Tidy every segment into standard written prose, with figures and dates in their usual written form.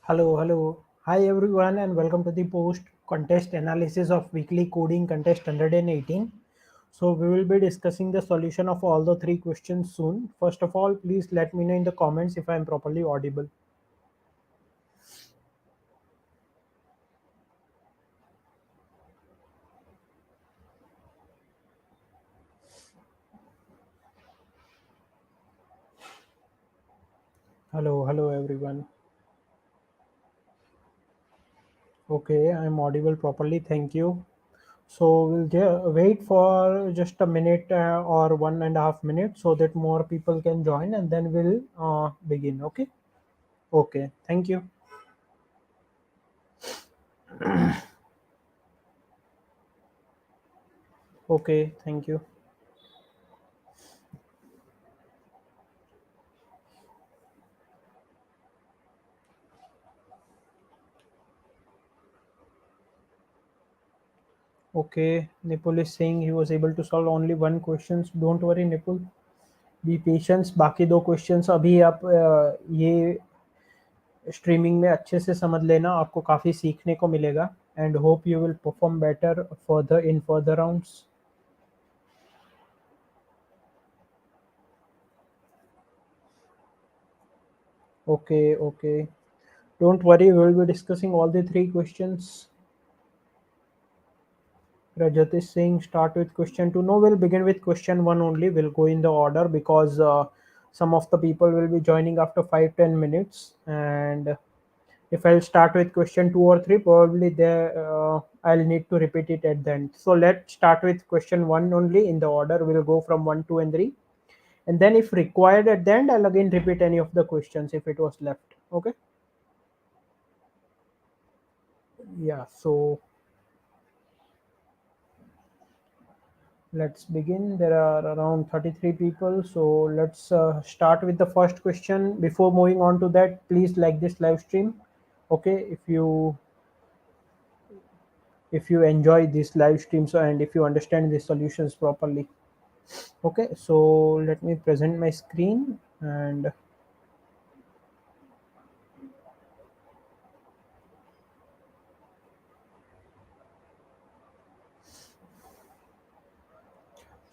Hello. Hi everyone and welcome to the post contest analysis of weekly coding contest 118. So we will be discussing the solution of all the three questions soon. First of all, please let me know in the comments if I am properly audible. Hello everyone. Okay, I am audible properly. Thank you. So we'll wait for just a minute or 1.5 minutes so that more people can join and then we'll begin. Okay. Okay. Thank you. Okay. Thank you. Okay, Nipul is saying he was able to solve only one questions. Don't worry, Nipul. Be patient. बाकी दो questions अभी आप ये streaming में अच्छे से समझ लेना. आपको काफी सीखने को मिलेगा. And hope you will perform better further in further rounds. Okay. Don't worry, we will be discussing all the three questions. Rajat is saying start with question two. No, we'll begin with question one only. We'll go in the order because some of the people will be joining after 5-10 minutes. And if I'll start with question two or three, probably there I'll need to repeat it at the end. So let's start with question one only in the order. We'll go from one, two, and three. And then if required at the end, I'll again repeat any of the questions if it was left. Okay. Yeah. So let's begin. There are around 33 people. So let's start with the first question. Before moving on to that, please like this live stream. Okay. If you enjoy these live streams and if you understand the solutions properly. Okay. So let me present my screen and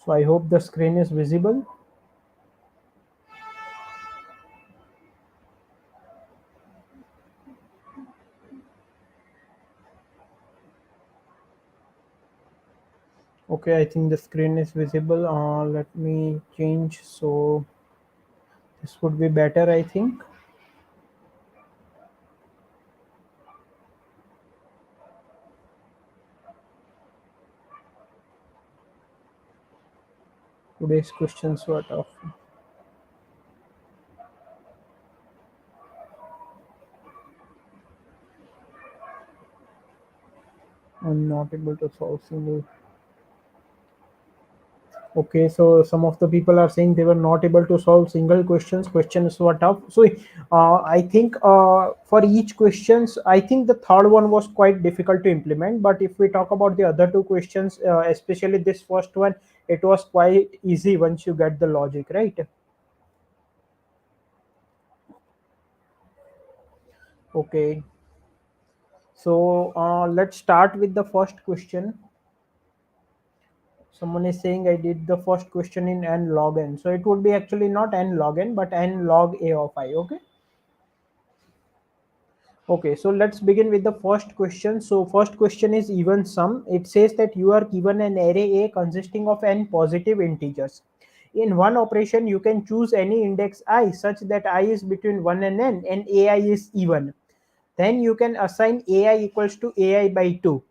so I hope the screen is visible. Okay. I think the screen is visible. Let me change. So this would be better, I think. Today's questions were tough. I'm not able to solve single. Okay, so some of the people are saying they were not able to solve single questions. Questions were tough. So I think for each questions, I think the third one was quite difficult to implement. But if we talk about the other two questions, especially this first one, it was quite easy once you get the logic, right? Okay, so let's start with the first question. Someone is saying I did the first question in n log n. So it would be actually not n log n, but n log a of I. Okay. Okay, so let's begin with the first question. So first question is even sum. It says that you are given an array A consisting of n positive integers. In one operation, you can choose any index I such that I is between 1 and n and AI is even. Then you can assign AI equals to AI by 2.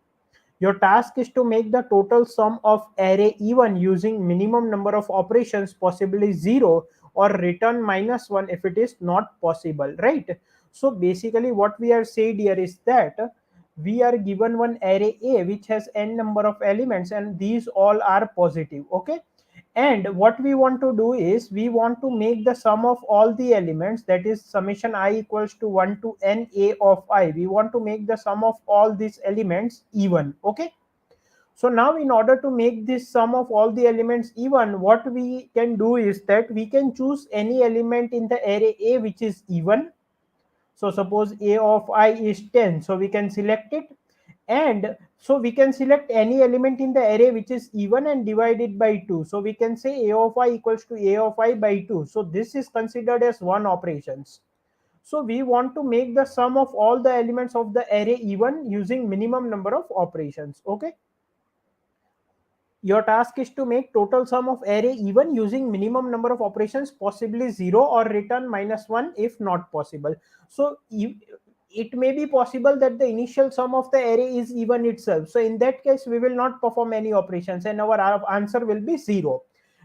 Your task is to make the total sum of array even using minimum number of operations, possibly 0, or return -1 if it is not possible, right? So basically what we are said here is that we are given one array A which has n number of elements and these all are positive, okay? And what we want to do is we want to make the sum of all the elements, that is summation I equals to 1 to n a of I. We want to make the sum of all these elements even, okay? So now in order to make this sum of all the elements even, what we can do is that we can choose any element in the array A which is even. So suppose a of I is 10, so we can select it, and so we can select any element in the array which is even and divide it by 2. So we can say a of I equals to a of I by 2. So this is considered as one operations. So we want to make the sum of all the elements of the array even using minimum number of operations. Okay. Your task is to make total sum of array even using minimum number of operations, possibly 0 or return -1 if not possible. So it may be possible that the initial sum of the array is even itself. So in that case, we will not perform any operations and our answer will be 0.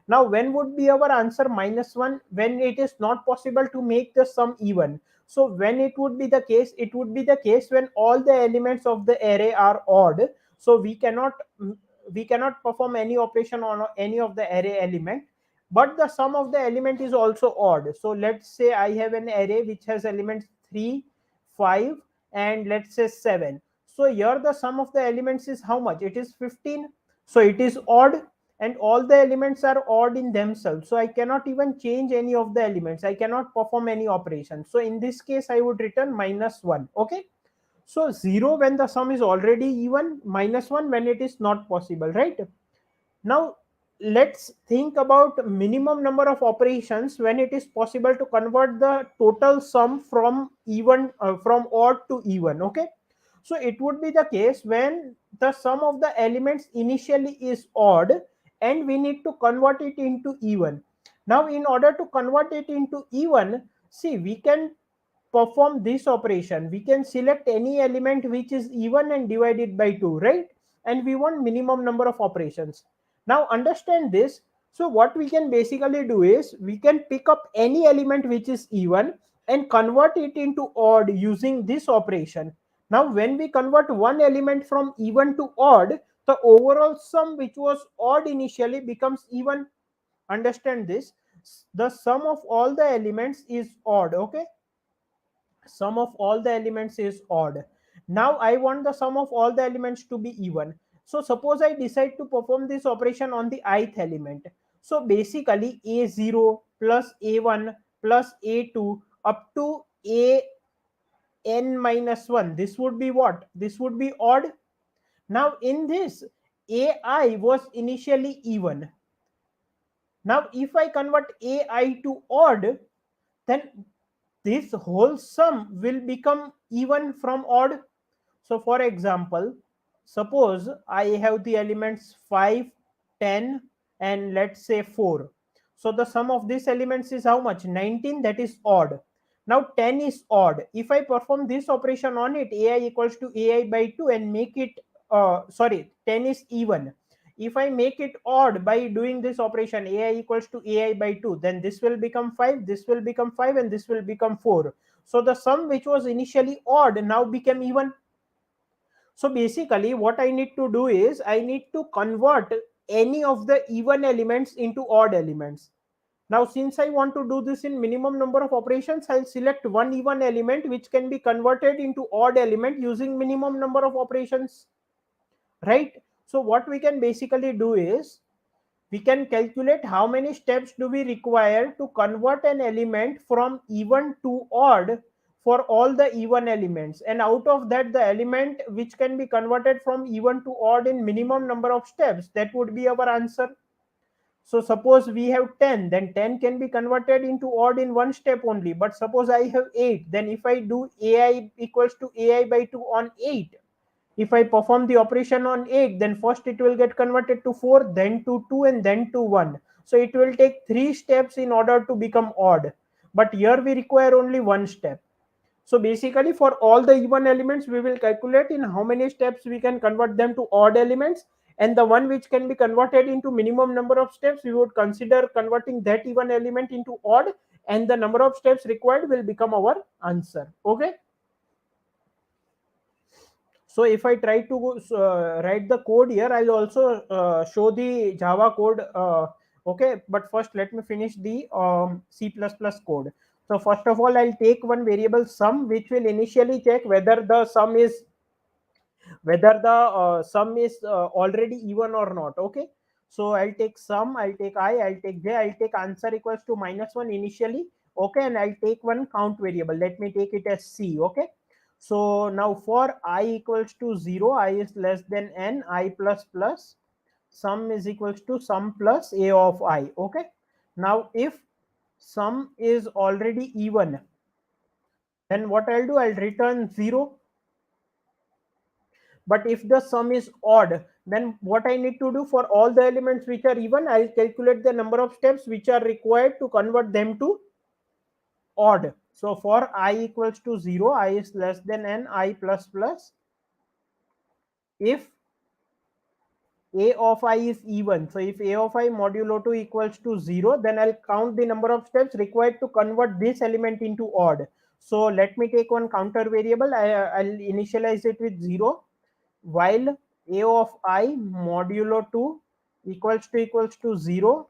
Now, when would be our answer -1? When it is not possible to make the sum even. So when it would be the case, it would be the case when all the elements of the array are odd. So we cannot perform any operation on any of the array element, but the sum of the element is also odd. So let's say I have an array which has elements 3, 5, and let's say 7. So here the sum of the elements is how much? It is 15. So it is odd, and all the elements are odd in themselves, so I cannot even change any of the elements, I cannot perform any operation. So in this case I would return -1. Okay. So 0 when the sum is already even, -1 when it is not possible, right? Now let's think about minimum number of operations when it is possible to convert the total sum from even from odd to even. Okay. So it would be the case when the sum of the elements initially is odd and we need to convert it into even. Now in order to convert it into even, see, we can perform this operation. We can select any element which is even and divide it by 2, right? And we want minimum number of operations. Now understand this. So what we can basically do is we can pick up any element which is even and convert it into odd using this operation. Now when we convert one element from even to odd, the overall sum which was odd initially becomes even. Understand this. The sum of all the elements is odd. Okay. Sum of all the elements is odd. Now I want the sum of all the elements to be even. So suppose I decide to perform this operation on the ith element. So basically a0 plus a1 plus a2 up to a n minus 1, this would be what? This would be odd. Now in this, ai was initially even. Now if I convert ai to odd, then this whole sum will become even from odd. So for example, suppose I have the elements 5, 10, and let's say 4. So the sum of these elements is how much? 19, that is odd. Now 10 is odd. If I perform this operation on it, ai equals to ai by 2 and make it, sorry, 10 is even. If I make it odd by doing this operation, ai equals to ai by 2, then this will become 5, this will become 5, and this will become 4. So the sum which was initially odd now became even. So basically what I need to do is I need to convert any of the even elements into odd elements. Now since I want to do this in minimum number of operations, I'll select one even element which can be converted into odd element using minimum number of operations, right? So what we can basically do is we can calculate how many steps do we require to convert an element from even to odd for all the even elements, and out of that the element which can be converted from even to odd in minimum number of steps, that would be our answer. So suppose we have 10, then 10 can be converted into odd in one step only. But suppose I have 8, then if I do ai equals to ai by 2 on 8, if I perform the operation on 8, then first it will get converted to 4, then to 2, and then to 1. So it will take 3 steps in order to become odd. But here we require only one step. So basically for all the even elements, we will calculate in how many steps we can convert them to odd elements. And the one which can be converted into minimum number of steps, we would consider converting that even element into odd. And the number of steps required will become our answer. Okay. So if I try to write the code here, I'll also show the Java code. Okay, but first let me finish the C++ code. So first of all, I'll take one variable sum, which will initially check whether the sum is already even or not. Okay, so I'll take sum, I'll take I, I'll take j, I'll take answer equals to -1 initially. Okay, and I'll take one count variable. Let me take it as C. Okay, so now for I equals to 0, I is less than n, I plus plus sum is equals to sum plus a of I. Okay, now if sum is already even, then what I'll do, I'll return 0. But if the sum is odd, then what I need to do, for all the elements which are even, I'll calculate the number of steps which are required to convert them to odd. So for I equals to 0, I is less than n, I plus plus, if a of I is even. So if a of I modulo 2 equals to 0, then I'll count the number of steps required to convert this element into odd. So let me take one counter variable. I'll initialize it with 0, while a of I modulo 2 equals to 0,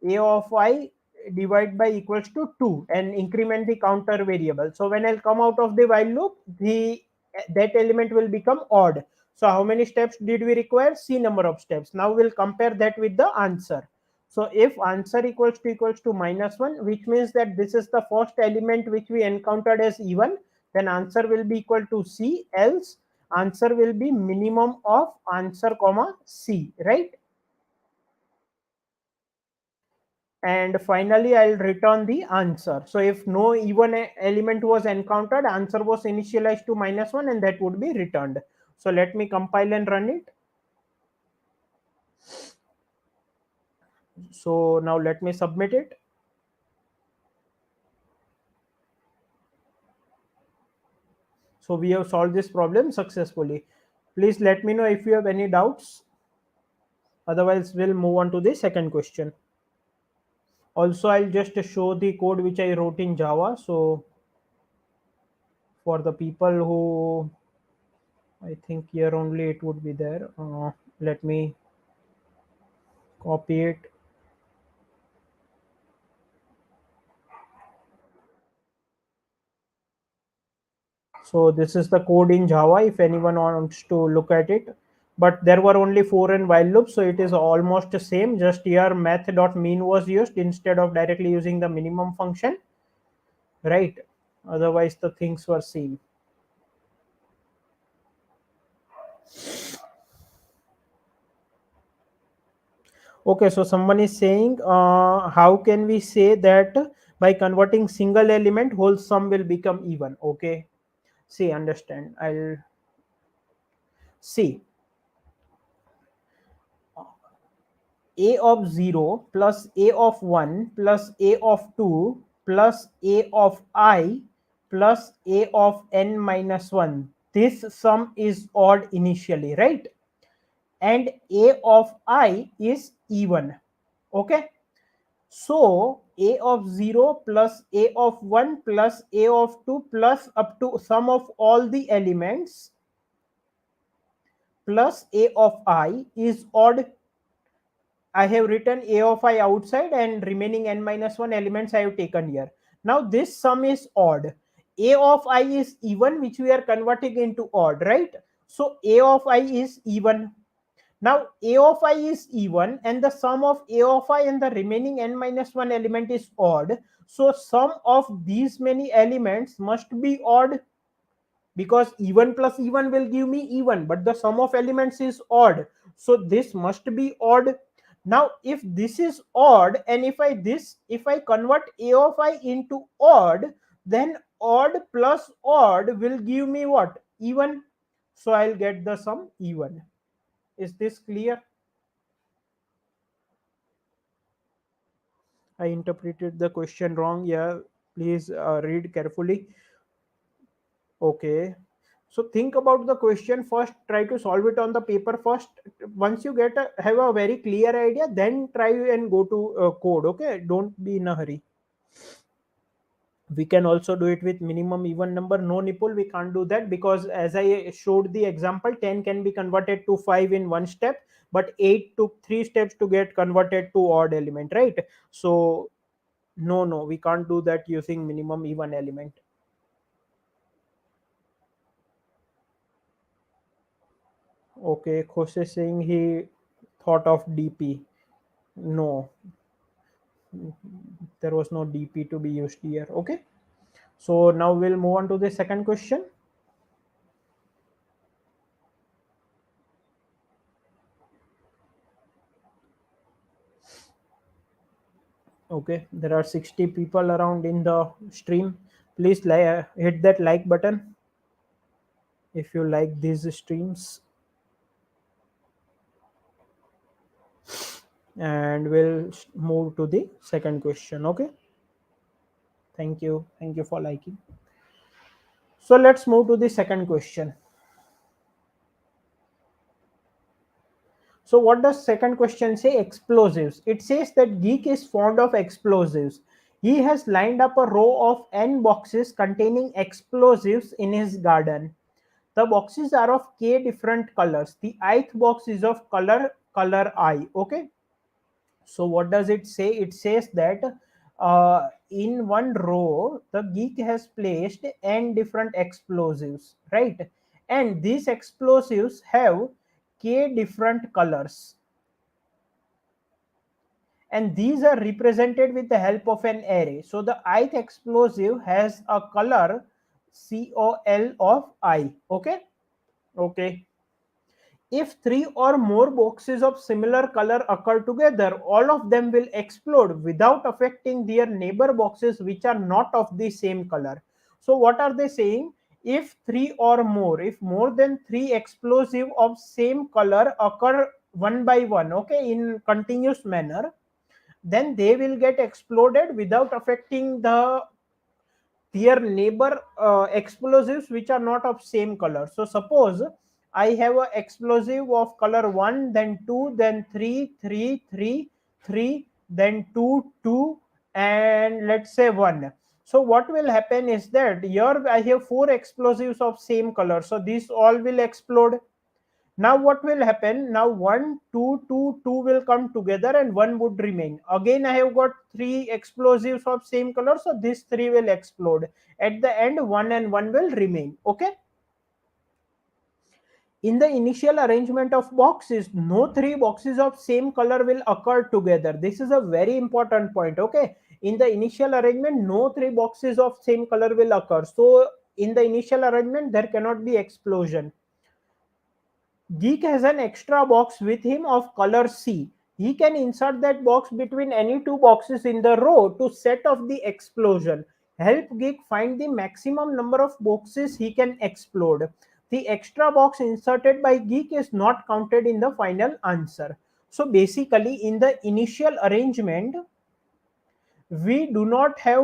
a of I divide by equals to 2, and increment the counter variable. So when I'll come out of the while loop, the that element will become odd. So how many steps did we require? C number of steps. Now we'll compare that with the answer. So if answer equals to -1, which means that this is the first element which we encountered as even, then answer will be equal to C, else answer will be minimum of answer comma C, right? And finally'll return the answer. So if no even element was encountered, answer was initialized to -1, and that would be returned. So let me compile and run it. So now let me submit it. So we have solved this problem successfully. Please let me know if you have any doubts. Otherwise, we'll move on to the second question. Also, I'll just show the code which I wrote in Java. So for the people who, I think here only it would be there. Let me copy it. So this is the code in Java if anyone wants to look at it. But there were only for and while loops, so it is almost the same. Just here math.mean was used instead of directly using the minimum function, right? Otherwise the things were same. Okay, so someone is saying, how can we say that by converting single element, whole sum will become even? Okay, see, understand. I'll see. A of 0 plus a of 1 plus a of 2 plus a of I plus a of n minus 1. This sum is odd initially, right? And a of I is even. Okay. So a of 0 plus a of 1 plus a of 2 plus up to sum of all the elements plus a of I is odd. I have written a of I outside and remaining n minus 1 elements I have taken here. Now this sum is odd. A of I is even, which we are converting into odd, right? So a of I is even. Now a of I is even and the sum of a of I and the remaining n minus 1 element is odd. So sum of these many elements must be odd, because even plus even will give me even, but the sum of elements is odd, so this must be odd. Now if this is odd, and if I convert a of I into odd, then odd plus odd will give me what? Even. So I'll get the sum even. Is this clear? I interpreted the question wrong. Yeah, please read carefully. Okay, so think about the question first, try to solve it on the paper first. Once you have a very clear idea, then try and go to code. Okay, don't be in a hurry. We can also do it with minimum even number. No nipple, we can't do that, because as I showed the example, 10 can be converted to 5 in one step, but 8 took 3 steps to get converted to odd element, right? So no, we can't do that using minimum even element. Okay, Khush is saying he thought of DP. No, There was no DP to be used here. Okay. So now we'll move on to the second question. Okay, there are 60 people around in the stream. Please hit that like button if you like these streams, and we'll move to the second question. Okay, thank you for liking. So let's move to the second question. So what does second question say? Explosives. It says that Geek is fond of explosives. He has lined up a row of n boxes containing explosives in his garden. The boxes are of k different colors. The ith box is of color I. Okay. So what does it say? It says that in one row the Geek has placed n different explosives, right? And these explosives have k different colors, and these are represented with the help of an array. So the ith explosive has a color col of I. Okay. Okay. If three or more boxes of similar color occur together, all of them will explode without affecting their neighbor boxes which are not of the same color. So what are they saying? If three or more, if more than three explosive of same color occur one by one, okay, in continuous manner, then they will get exploded without affecting their neighbor explosives which are not of same color. So suppose I have a explosive of color 1, then 2, then 3, 3, 3, 3, then 2, 2, and let's say 1. So what will happen is that here I have four explosives of same color, so these all will explode. Now what will happen? Now 1, 2, 2, 2 will come together and 1 would remain. Again I have got three explosives of same color, so these three will explode. At the end 1 and 1 will remain. Okay. In the initial arrangement of boxes, no three boxes of same color will occur together. This is a very important point. Okay. In the initial arrangement, no three boxes of same color will occur. So in the initial arrangement, there cannot be explosion. Geek has an extra box with him of color C. He can insert that box between any two boxes in the row to set off the explosion. Help Geek find the maximum number of boxes he can explode. The extra box inserted by Geek is not counted in the final answer. So basically, in the initial arrangement, we do not have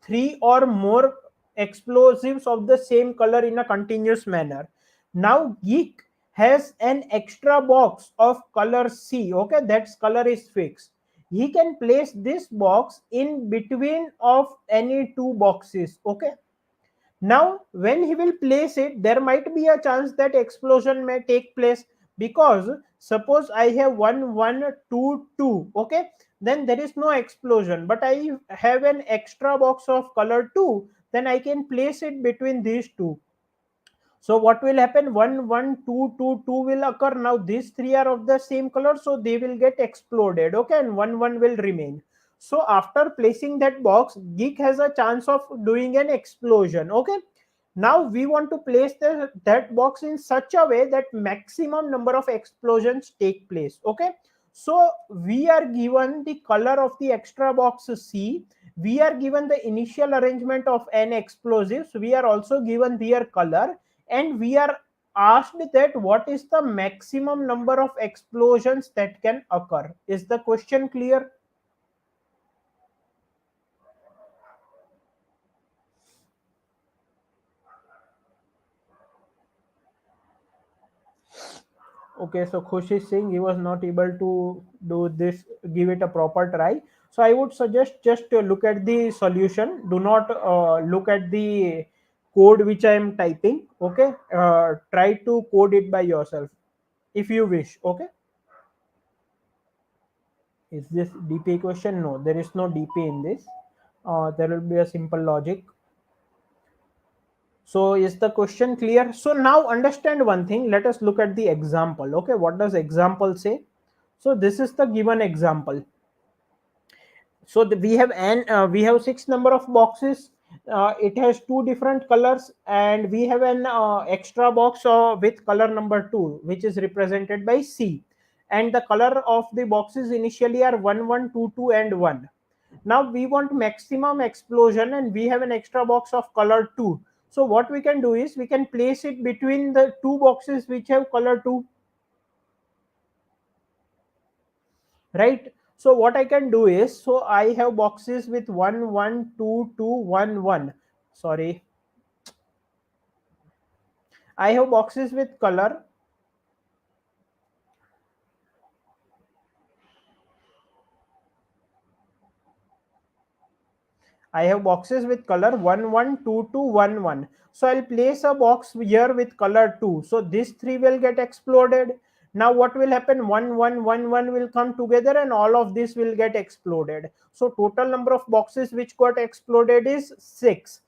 three or more explosives of the same color in a continuous manner. Now Geek has an extra box of color C. Okay, that's color is fixed. He can place this box in between of any two boxes. Okay. Now when he will place it, there might be a chance that explosion may take place, because suppose I have 1, 1, 2, 2. Okay, then there is no explosion, but I have an extra box of color 2, then I can place it between these two. So what will happen? 1, 1, 2, 2, 2 will occur. Now these three are of the same color, so they will get exploded. Okay, and 1, 1 will remain. So after placing that box, Geek has a chance of doing an explosion. Okay. Now we want to place that box in such a way that maximum number of explosions take place. Okay. So we are given the color of the extra box C. We are given the initial arrangement of n explosives. We are also given their color, and we are asked that what is the maximum number of explosions that can occur. Is the question clear? Okay, so Khush is saying he was not able to do this, give it a proper try. So I would suggest just to look at the solution. Do not look at the code which I am typing. Okay. Try to code it by yourself if you wish. Okay. Is this DP question? No, there is no DP in this. There will be a simple logic. So is the question clear? So now understand one thing. Let us look at the example. Okay, what does example say? So this is the given example. So we have six number of boxes. It has two different colors, and we have an extra box with color number 2, which is represented by C, and the color of the boxes initially are 1 1 2 2 and 1. Now we want maximum explosion, and we have an extra box of color 2. So what we can do is we can place it between the two boxes which have color 2, right? So what I can do is, so I have boxes with 1 1 2 2 1 1. Sorry, I have boxes with color. I have boxes with color 1 1 2 2 1 1. So I'll place a box here with color 2. So this 3 will get exploded. Now what will happen? 1 1 1 1 will come together, and all of this will get exploded. So total number of boxes which got exploded is 6.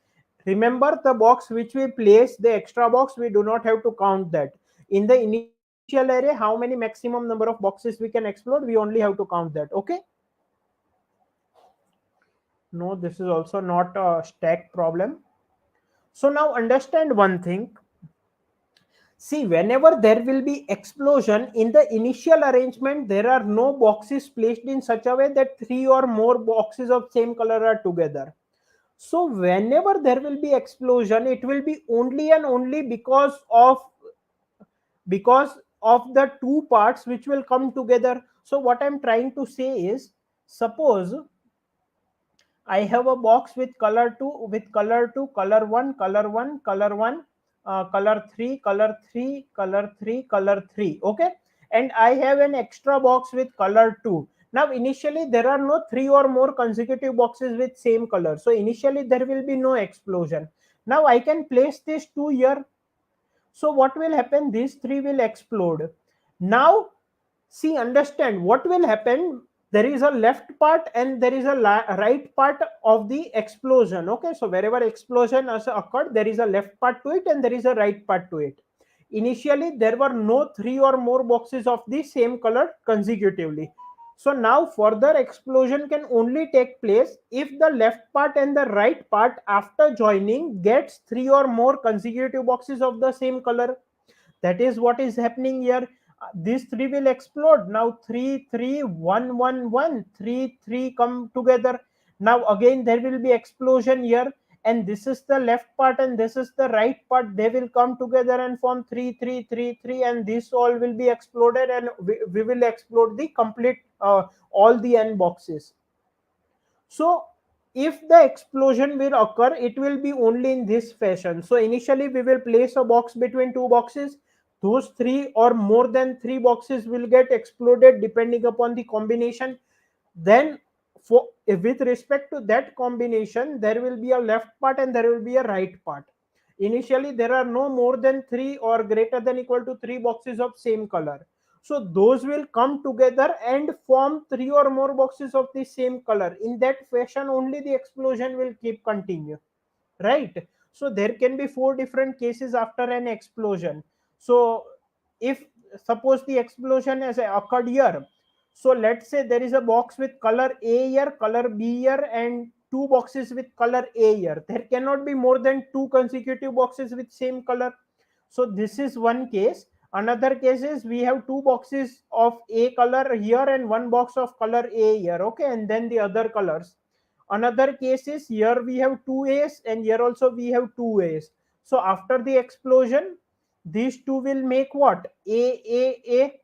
Remember, the box which we place, the extra box, we do not have to count that. In the initial array, how many maximum number of boxes we can explode, we only have to count that. Okay. No, this is also not a stack problem. So now understand one thing. See, whenever there will be explosion in the initial arrangement, there are no boxes placed in such a way that three or more boxes of same color are together. So whenever there will be explosion, it will be only and only because of the two parts which will come together. So what I'm trying to say is, suppose I have a box with color 2, color 1, color 1, color 1, color 3, color 3, color 3, color 3. Okay. And I have an extra box with color 2. Now, initially, there are no three or more consecutive boxes with same color. So, initially, there will be no explosion. Now, I can place this 2 here. So what will happen? These three will explode. Now, see, understand what will happen. There is a left part and there is a right part of the explosion. Okay, so wherever explosion has occurred, there is a left part to it and there is a right part to it. Initially, there were no three or more boxes of the same color consecutively. So now further explosion can only take place if the left part and the right part after joining gets three or more consecutive boxes of the same color. That is what is happening here. These three will explode. Now 3 3 1 1 1 3 3 come together. Now again there will be explosion here, and this is the left part and this is the right part. They will come together and form 3 3 3 3, and this all will be exploded, and we will explode the complete all the n boxes. So if the explosion will occur, it will be only in this fashion. So initially we will place a box between two boxes. Those three or more than three boxes will get exploded depending upon the combination. Then for with respect to that combination, there will be a left part and there will be a right part. Initially there are no more than three or greater than equal to three boxes of same color. So those will come together and form three or more boxes of the same color. In that fashion only the explosion will keep continue, right? So there can be four different cases after an explosion. So if suppose the explosion has occurred here, so let's say there is a box with color A here, color B here, and two boxes with color A here. There cannot be more than two consecutive boxes with same color. So this is one case. Another case is we have two boxes of A color here and one box of color A here. Okay, and then the other colors. Another case is here we have two A's and here also we have two A's. So after the explosion, these two will make what? A.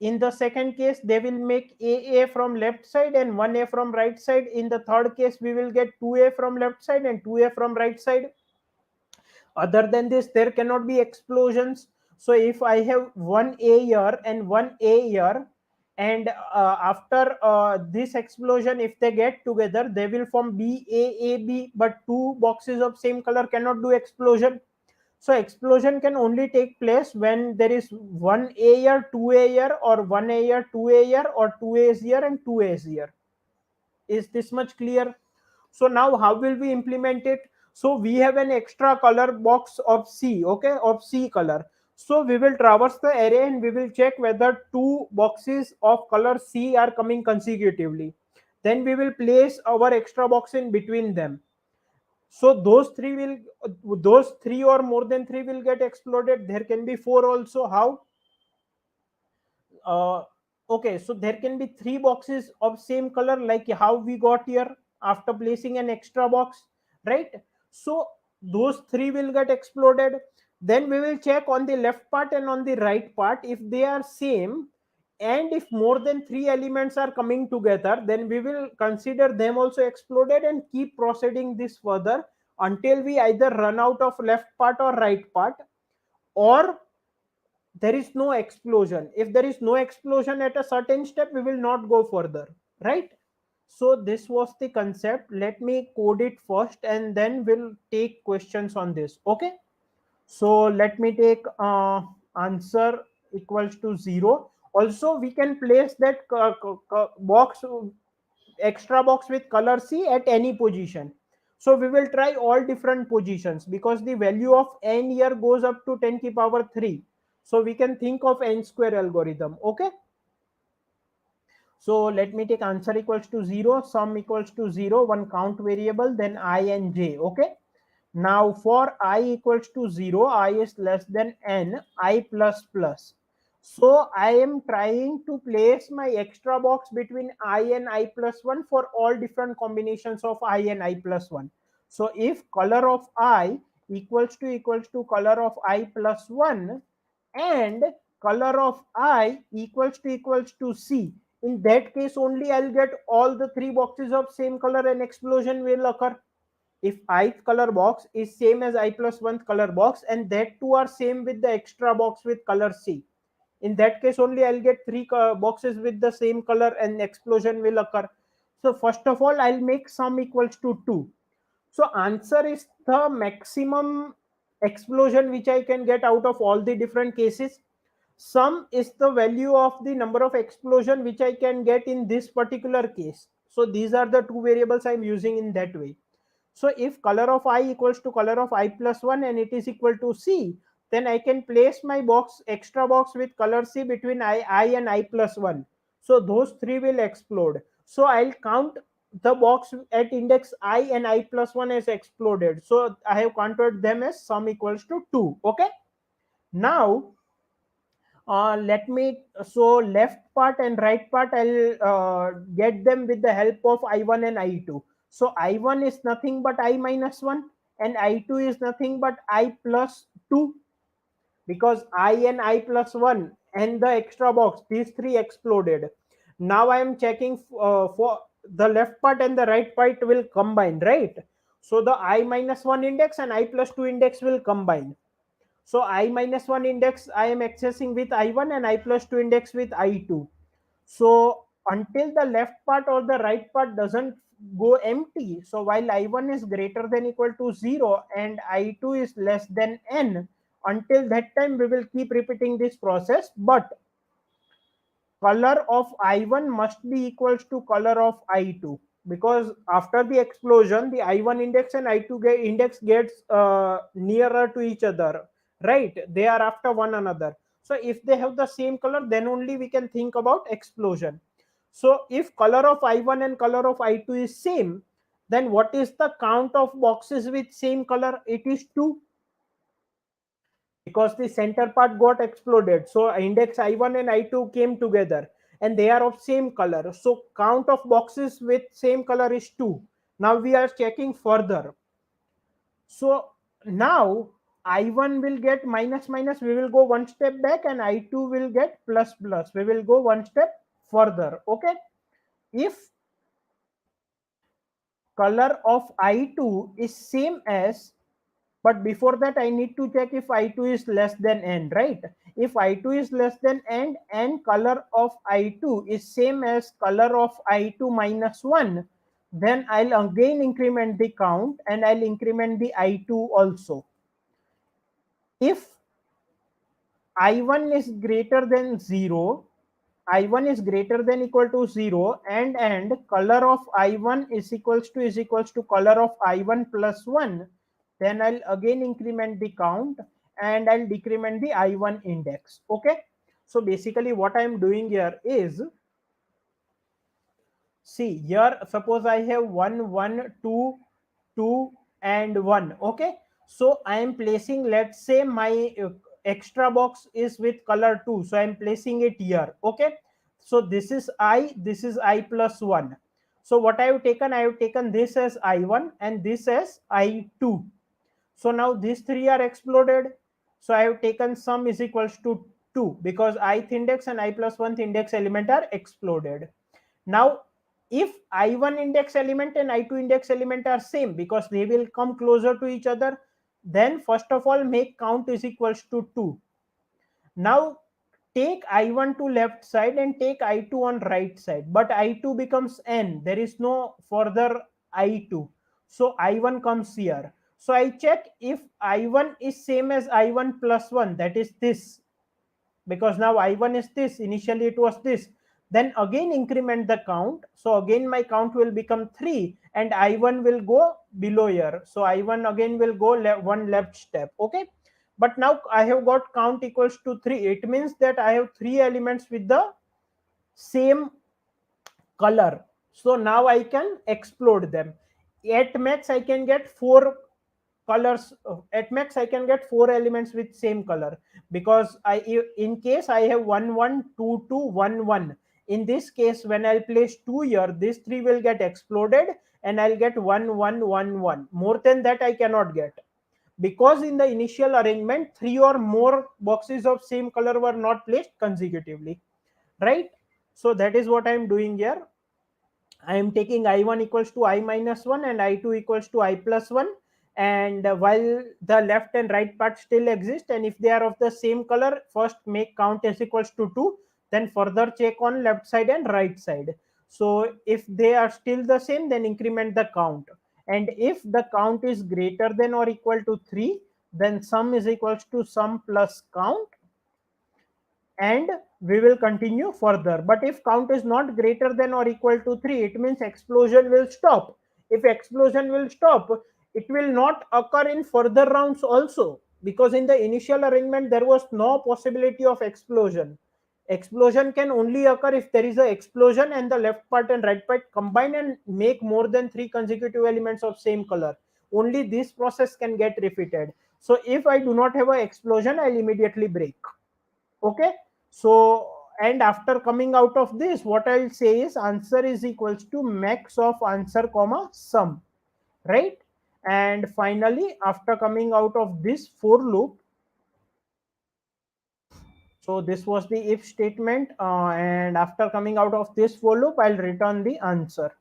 In the second case, they will make A from left side and 1A from right side. In the third case, we will get 2A from left side and 2A from right side. Other than this, there cannot be explosions. So if I have one A here and one A here, and after this explosion, if they get together, they will form B, but two boxes of same color cannot do explosion. So explosion can only take place when there is one A here, two A here, or one A here, two A here, or two A's here and two A's here. Is this much clear? So now how will we implement it? So we have an extra color box of C, okay, of C color. So we will traverse the array and we will check whether two boxes of color C are coming consecutively. then we will place our extra box in between them. So those three or more than three will get exploded. There can be four also. How? uh, okay, so there can be three boxes of same color, like how we got here after placing an extra box, right? So those three will get exploded. Then we will check on the left part and on the right part if they are same, and if more than three elements are coming together, then we will consider them also exploded and keep proceeding this further until we either run out of left part or right part, or there is no explosion. If there is no explosion at a certain step, we will not go further, right? So this was the concept. Let me code it first and then we'll take questions on this. Okay, so let me take answer equals to 0. Also we can place that box, extra box with color C at any position. So we will try all different positions because the value of n here goes up to 10 to the power 3. So we can think of n square algorithm. Okay. So let me take answer equals to 0, sum equals to 0, one count variable, then I and j. Okay. Now for I equals to 0, I is less than n, I plus plus. So I am trying to place my extra box between I and I plus 1 for all different combinations of I and I plus 1. So if color of I equals to color of I plus 1 and color of I equals to C, in that case only I'll get all the three boxes of same color and explosion will occur. If ith color box is same as I plus 1th color box and that two are same with the extra box with color C, in that case only I'll get three boxes with the same color and explosion will occur. So first of all I'll make sum equals to 2. So answer is the maximum explosion which I can get out of all the different cases. Sum is the value of the number of explosion which I can get in this particular case. So these are the two variables I'm using in that way. So if color of I equals to color of I plus 1 and it is equal to C, then I can place my box, extra box with color C between I and I plus 1. So those three will explode. So I'll count the box at index I and I plus 1 as exploded. So I have counted them as sum equals to 2. Okay. Now let me, so left part and right part I'll get them with the help of I1 and I2. So I1 is nothing but I minus 1 and I2 is nothing but I plus 2, because I and I plus 1 and the extra box, these three exploded. Now I am checking for the left part and the right part will combine, right? So the I minus 1 index and I plus 2 index will combine. So I minus 1 index I am accessing with I1 and I plus 2 index with I2. So until the left part or the right part doesn't go empty, so while I1 is greater than equal to 0 and I2 is less than n, until that time we will keep repeating this process, but color of I1 must be equals to color of I2, because after the explosion the I1 index and I2 index gets nearer to each other, right? They are after one another. So if they have the same color, then only we can think about explosion. So if color of I1 and color of I2 is same, then what is the count of boxes with same color? It is 2, because the center part got exploded. So index I1 and I2 came together and they are of same color. So count of boxes with same color is 2. Now we are checking further. So now I1 will get minus minus, we will go one step back, and I2 will get plus plus, we will go one step further. Okay. If color of I2 is same as, but before that I need to check if I2 is less than n, right? If I2 is less than n and color of I2 is same as color of I2 minus 1, then I'll again increment the count and I'll increment the I2 also. If I1 is greater than 0, I1 is greater than equal to 0 and color of I1 is equals to color of I1 plus 1, then I'll again increment the count and I'll decrement the I1 index. Okay. So basically what I'm doing here is See here, suppose I have 1, 1, 2, 2, and 1. Okay, so I am placing, let's say my extra box is with color 2, so I am placing it here. Okay, so this is I plus 1. So what I have taken, I have taken this as I1 and this as I2. So now these three are exploded. So I have taken sum is equals to 2 because ith index and I plus 1th index element are exploded. Now, if I1 index element and I2 index element are same because they will come closer to each other, then first of all make count is equals to 2. Now take I1 to left side and take I2 on right side, but I2 becomes n. There is no further I2. So I1 comes here. So I check if I1 is same as I1 plus 1, that is this, because now I1 is this, initially it was this, then again increment the count, so again my count will become 3 and I1 will go below here, so I1 again will go one left step. Okay, but now I have got count equals to 3. It means that I have 3 elements with the same color, so now I can explode them. At max I can get 4 colors. At max I can get 4 elements with same color, because I, in case I have 1 1 2 2 1 1, in this case when I'll place 2 here, these 3 will get exploded and I'll get 1 1 1 1. More than that I cannot get, because in the initial arrangement 3 or more boxes of same color were not placed consecutively, right? So that is what I am doing here. I am taking I1 equals to I minus 1 and I2 equals to I plus 1. And while the left and right part still exist, and if they are of the same color, first make count as equals to 2, then further check on left side and right side. So if they are still the same, then increment the count. And if the count is greater than or equal to 3, then sum is equals to sum plus count, and we will continue further. But if count is not greater than or equal to 3, it means explosion will stop. If explosion will stop, it will not occur in further rounds also, because in the initial arrangement there was no possibility of explosion. Explosion can only occur if there is a explosion and the left part and right part combine and make more than 3 consecutive elements of same color. Only this process can get repeated. So if I do not have an explosion, I'll immediately break. Okay, so and after coming out of this, what I'll say is answer is equals to max of answer comma sum, right? And finally, after coming out of this for loop, so this was the if statement, and after coming out of this for loop, I'll return the answer.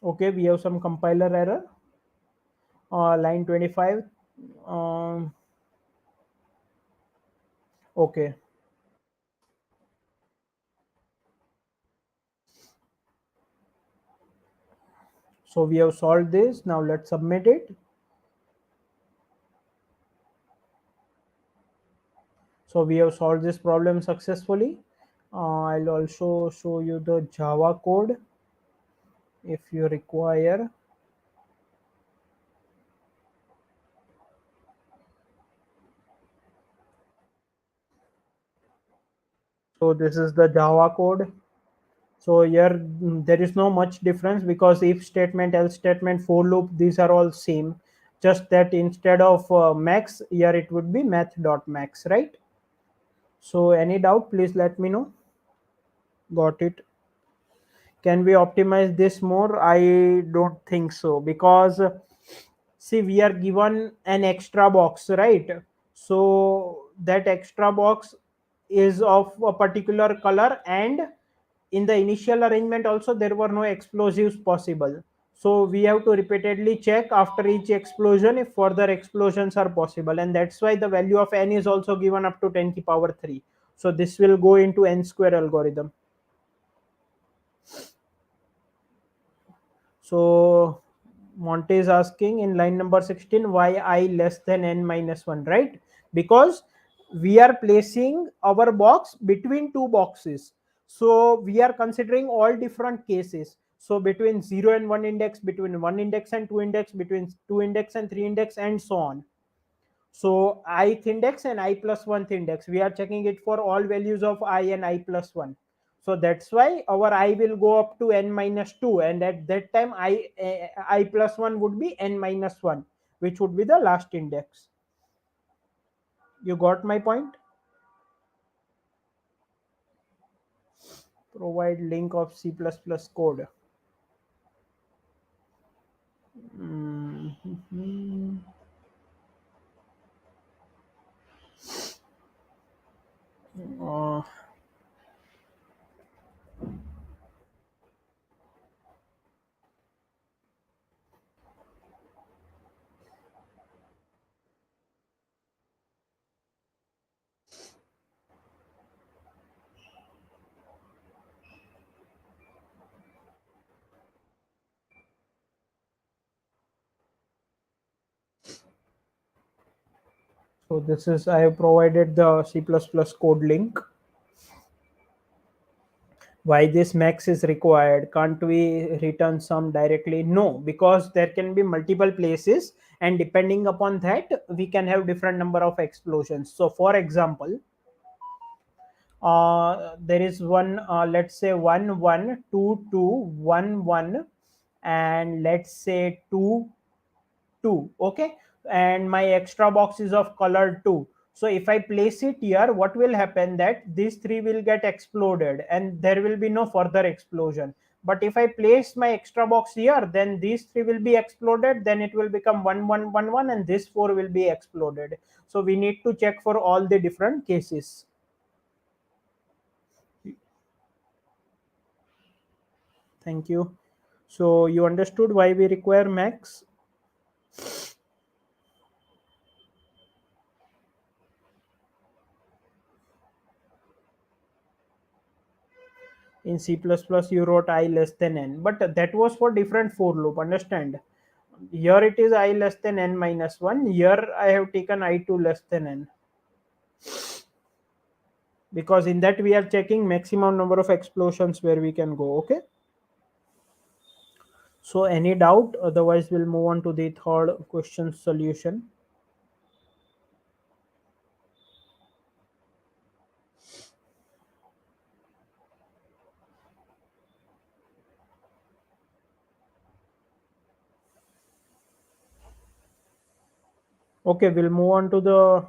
Okay, we have some compiler error. Line 25. um, okay, so we have solved this. Now let's submit it. So we have solved this problem successfully. I'll also show you the Java code if you require. So this is the Java code. So here there is no much difference, because if statement, else statement, for loop, these are all same. Just that instead of max, here it would be math.max, right? So any doubt, please let me know. Got it. Can we optimize this more? I don't think so, because see, we are given an extra box, right? So that extra box is of a particular color, and in the initial arrangement also there were no explosives possible. So we have to repeatedly check after each explosion if further explosions are possible, and that's why the value of n is also given up to 10 to the power 3. So this will go into n square algorithm. So Monte is asking in line number 16, why I less than n minus 1, right? Because we are placing our box between two boxes. So we are considering all different cases. So between 0 and 1 index, between 1 index and 2 index, between 2 index and 3 index, and so on. So ith index and I plus 1th index, we are checking it for all values of I and I plus 1. So that's why our I will go up to n minus 2, and at that time I plus 1 would be n minus 1, which would be the last index. You got my point? Provide link of C++ code. Mhm. Uh, so this is, I have provided the C++ code link. Why this max is required? Can't we return some directly? No, because there can be multiple places, and depending upon that we can have different number of explosions. So for example, there is one, let's say 1 1 2 2 1 1, and let's say 2 2. Okay, and my extra box is of color 2. So if I place it here, what will happen, that these three will get exploded and there will be no further explosion. But if I place my extra box here, then these three will be exploded, then it will become 1 1 1 1, and this four will be exploded. So we need to check for all the different cases. Thank you. So you understood why we require max? In C++ you wrote I less than n, but that was for different for loop, understand? Here it is I less than n minus 1. Here I have taken I2 less than n, because in that we are checking maximum number of explosions where we can go. Okay, so any doubt? Otherwise we'll move on to the third question solution. Okay, we'll move on to the,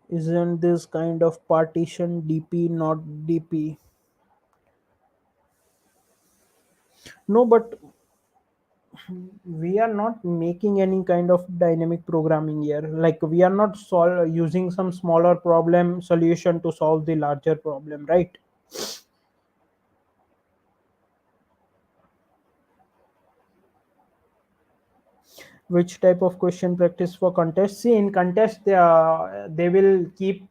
isn't this kind of partition dp not dp? No, but we are not making any kind of dynamic programming here. Like we are not using some smaller problem solution to solve the larger problem, right? Which type of question practice for contest? See, in contest they will keep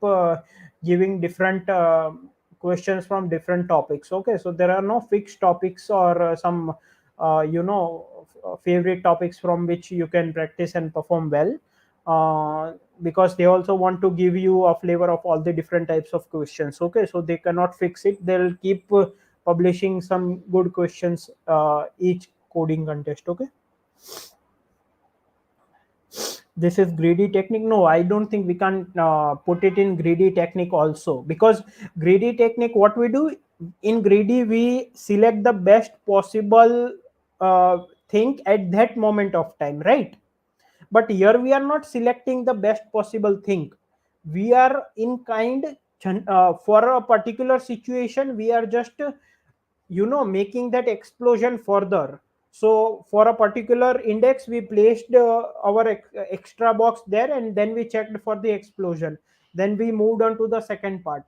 giving different questions from different topics. Okay, so there are no fixed topics or some favorite topics from which you can practice and perform well, because they also want to give you a flavor of all the different types of questions. Okay, so they cannot fix it, they'll keep publishing some good questions each coding contest. Okay, this is greedy technique. No, I don't think we can put it in greedy technique also, because greedy technique, what we do in greedy, we select the best possible uh, thing at that moment of time, right? But here we are not selecting the best possible thing. We are in kind, for a particular situation we are just making that explosion further. So for a particular index we placed our extra box there, and then we checked for the explosion, then we moved on to the second part.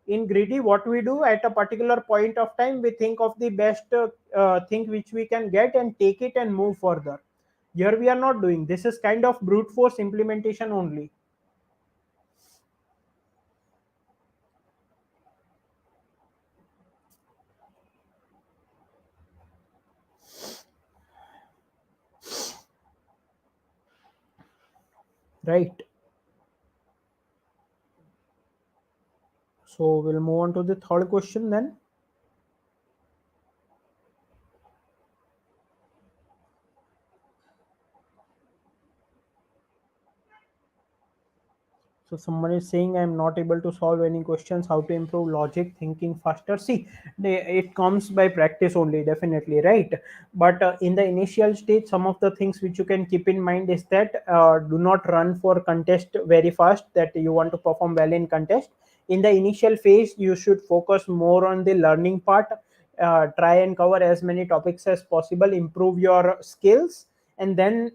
In greedy, what we do, at a particular point of time we think of the best thing which we can get and take it and move further. Here we are not doing this, is kind of brute force implementation only. Right, so we'll move on to the third question then. So someone is saying I'm not able to solve any questions. How to improve logic thinking faster? See, it comes by practice only, definitely, right? But in the initial stage, some of the things which you can keep in mind is that do not run for contest very fast. That you want to perform well in contest. In the initial phase, you should focus more on the learning part. Try and cover as many topics as possible. Improve your skills, and then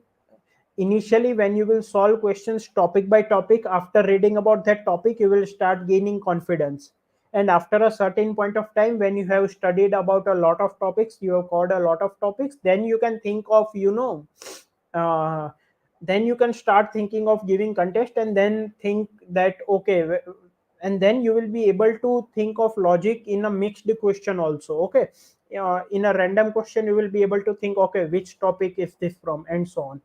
initially when you will solve questions topic by topic, after reading about that topic you will start gaining confidence, and after a certain point of time when you have studied about a lot of topics, you have covered a lot of topics, then you can think of uh, then you can start thinking of giving contest, and then think that okay, and then you will be able to think of logic in a mixed question also. Okay, in a random question you will be able to think, okay, which topic is this from, and so on.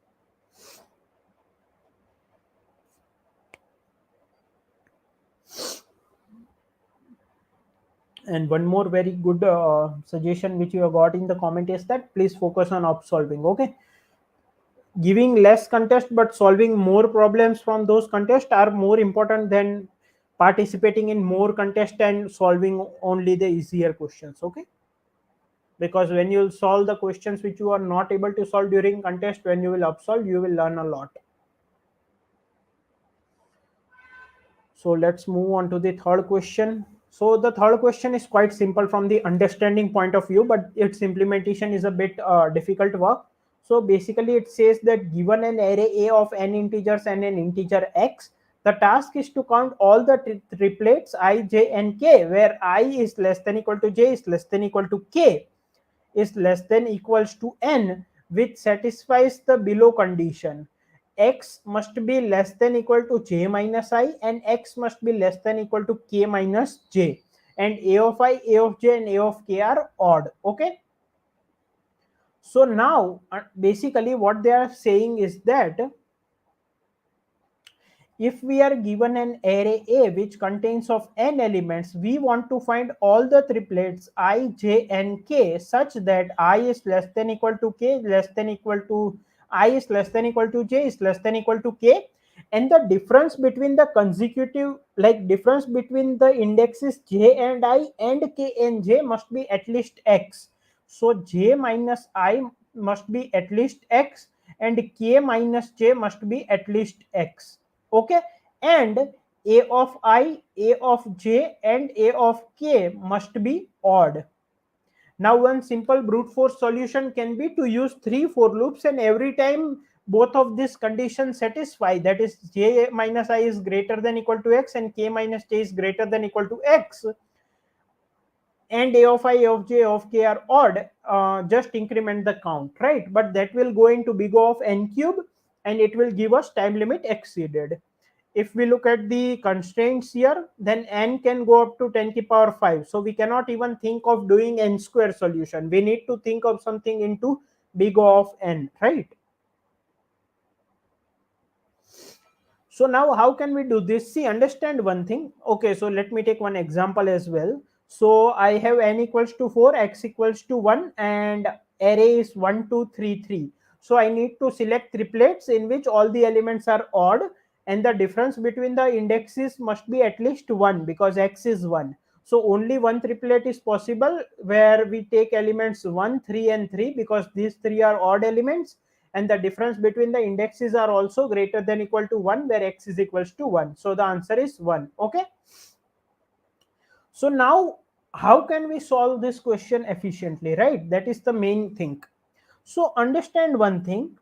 And one more very good suggestion which you have got in the comment is that please focus on up solving. Okay, giving less contest but solving more problems from those contests are more important than participating in more contest and solving only the easier questions. Okay, because when you solve the questions which you are not able to solve during contest, when you will up solve, you will learn a lot. So let's move on to the third question. So the third question is quite simple from the understanding point of view, but its implementation is a bit difficult work. So basically, it says that given an array A of n integers and an integer x, the task is to count all the triplets I, j, and k, where I is less than equal to j is less than equal to k is less than equals to n, which satisfies the below condition. X must be less than equal to j minus I, and x must be less than equal to k minus j, and a of I, a of j, and a of k are odd. Okay, so now basically what they are saying is that if we are given an array A which contains of n elements, we want to find all the triplets I, j, and k such that I is less than equal to k, less than equal to I is less than equal to j is less than equal to k, and the difference between the consecutive, like difference between the indexes j and I and k and j must be at least x. So j minus I must be at least x, and k minus j must be at least x. Okay, and a of I, a of j, and a of k must be odd. Now one simple brute force solution can be to use 3 for loops, and every time both of these conditions satisfy, that is j minus I is greater than equal to x and k minus j is greater than equal to x, and a of I, a of j, a of k are odd, just increment the count, right? But that will go into big O of n cube, and it will give us time limit exceeded. If we look at the constraints here, then n can go up to 10 to the power 5. So we cannot even think of doing n square solution. We need to think of something into big O of n, right? So now how can we do this? See, understand one thing. Okay, so let me take one example as well. So I have n equals to 4, x equals to 1, and array is 1, 2, 3, 3. So I need to select triplets in which all the elements are odd, and the difference between the indexes must be at least 1 because x is 1. So only one triplet is possible where we take elements 1, 3, and 3 because these three are odd elements, and the difference between the indexes are also greater than equal to 1 where x is equals to 1. So the answer is 1. Okay, so now how can we solve this question efficiently, right? That is the main thing. So understand one thing.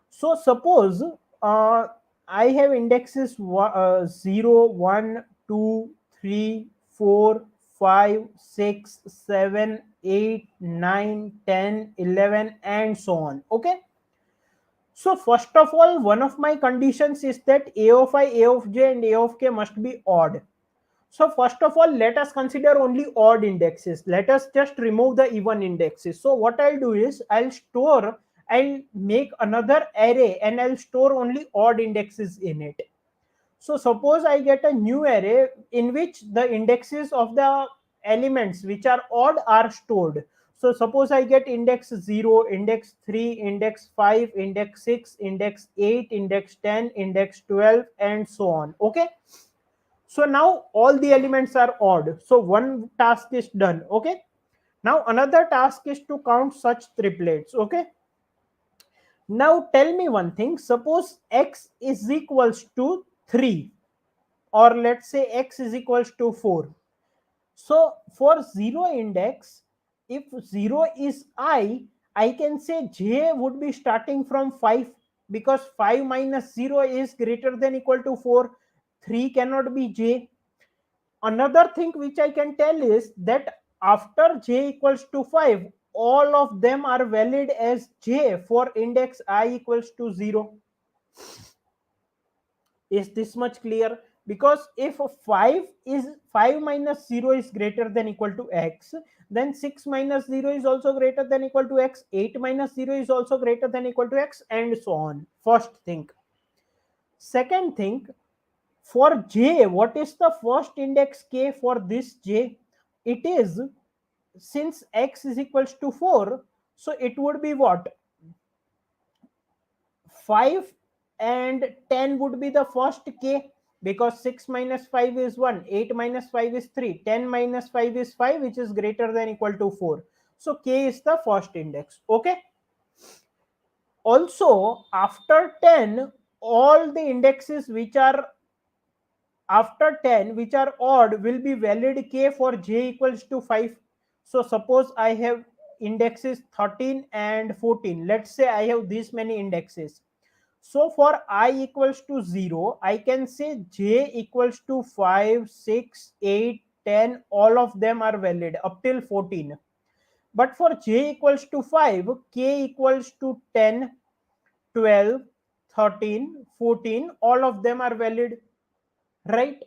So suppose uh, I have indexes 0, 1, 2, 3, 4, 5, 6, 7, 8, 9, 10, 11, and so on. Okay, so first of all, one of my conditions is that a of I, a of j, and a of k must be odd. So first of all, let us consider only odd indexes. Let us just remove the even indexes. So what I'll do is I'll make another array and I'll store only odd indexes in it. So suppose I get a new array in which the indexes of the elements which are odd are stored. So suppose I get index 0, index 3, index 5, index 6, index 8, index 10, index 12, and so on. Okay. So now all the elements are odd. So one task is done. Okay. Now another task is to count such triplets. Okay. Now tell me one thing. Suppose x is equals to 3, or let's say x is equals to 4. So for 0 index, if 0 is I can say j would be starting from 5, because 5 minus 0 is greater than equal to 4. 3 cannot be j. Another thing which I can tell is that after j equals to 5, all of them are valid as j for index I equals to 0. Is this much clear? Because if 5 minus 0 is greater than equal to x, then 6 minus 0 is also greater than equal to x, 8 minus 0 is also greater than equal to x, and so on. First thing. Second thing, for j, what is the first index k for this j? It is, since x is equals to 4, so it would be what? 5 and 10 would be the first k, because 6 minus 5 is 1, 8 minus 5 is 3, 10 minus 5 is 5, which is greater than equal to 4. So k is the first index. Okay. Also, after 10, all the indexes which are after 10 which are odd will be valid k for j equals to 5. So suppose I have indexes 13 and 14. Let's say I have these many indexes. So for I equals to 0, I can say j equals to 5, 6, 8, 10, all of them are valid up till 14. But for j equals to 5, k equals to 10, 12, 13, 14, all of them are valid, right?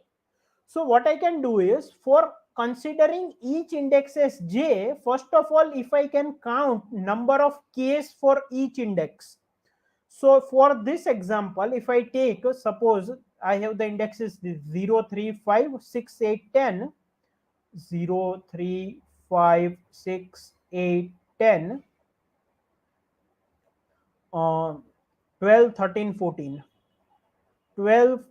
So what I can do is, for considering each index as j, first of all, if I can count number of k's for each index. So for this example, if I take, suppose I have the indexes 0, 3, 5, 6, 8, 10, 0, 3, 5, 6, 8, 10, 12, 13, 14. 12,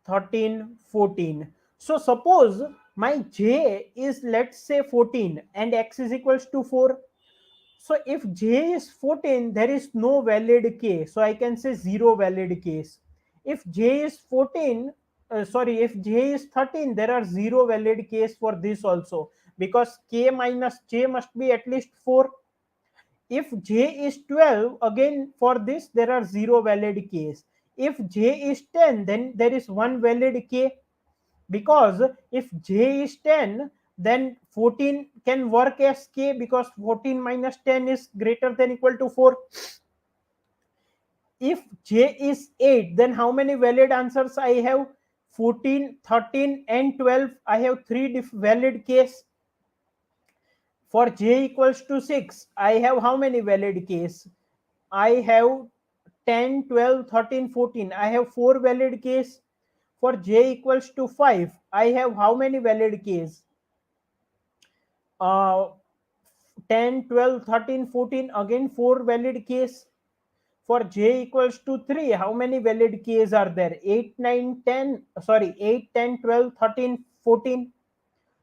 13, 14. So suppose my j is, let's say, 14 and x is equals to 4. So if j is 14, there is no valid k. So I can say 0 valid case. If j is 14, if j is 13, there are 0 valid case for this also, because k minus j must be at least 4. If j is 12, again for this there are 0 valid k's. If j is 10, then there is one valid k, because if j is 10, then 14 can work as k, because 14 minus 10 is greater than equal to 4. If j is 8, then how many valid answers I have? 14, 13, and 12. I have three valid case. For j equals to 6, I have how many valid case? I have 10, 12, 13, 14. I have 4 valid case. For j equals to 5, I have how many valid case? Uh, 10, 12, 13, 14. Again 4 valid case. For j equals to 3, how many valid k's are there? 8, 9, 10. Sorry, 8, 10, 12, 13, 14.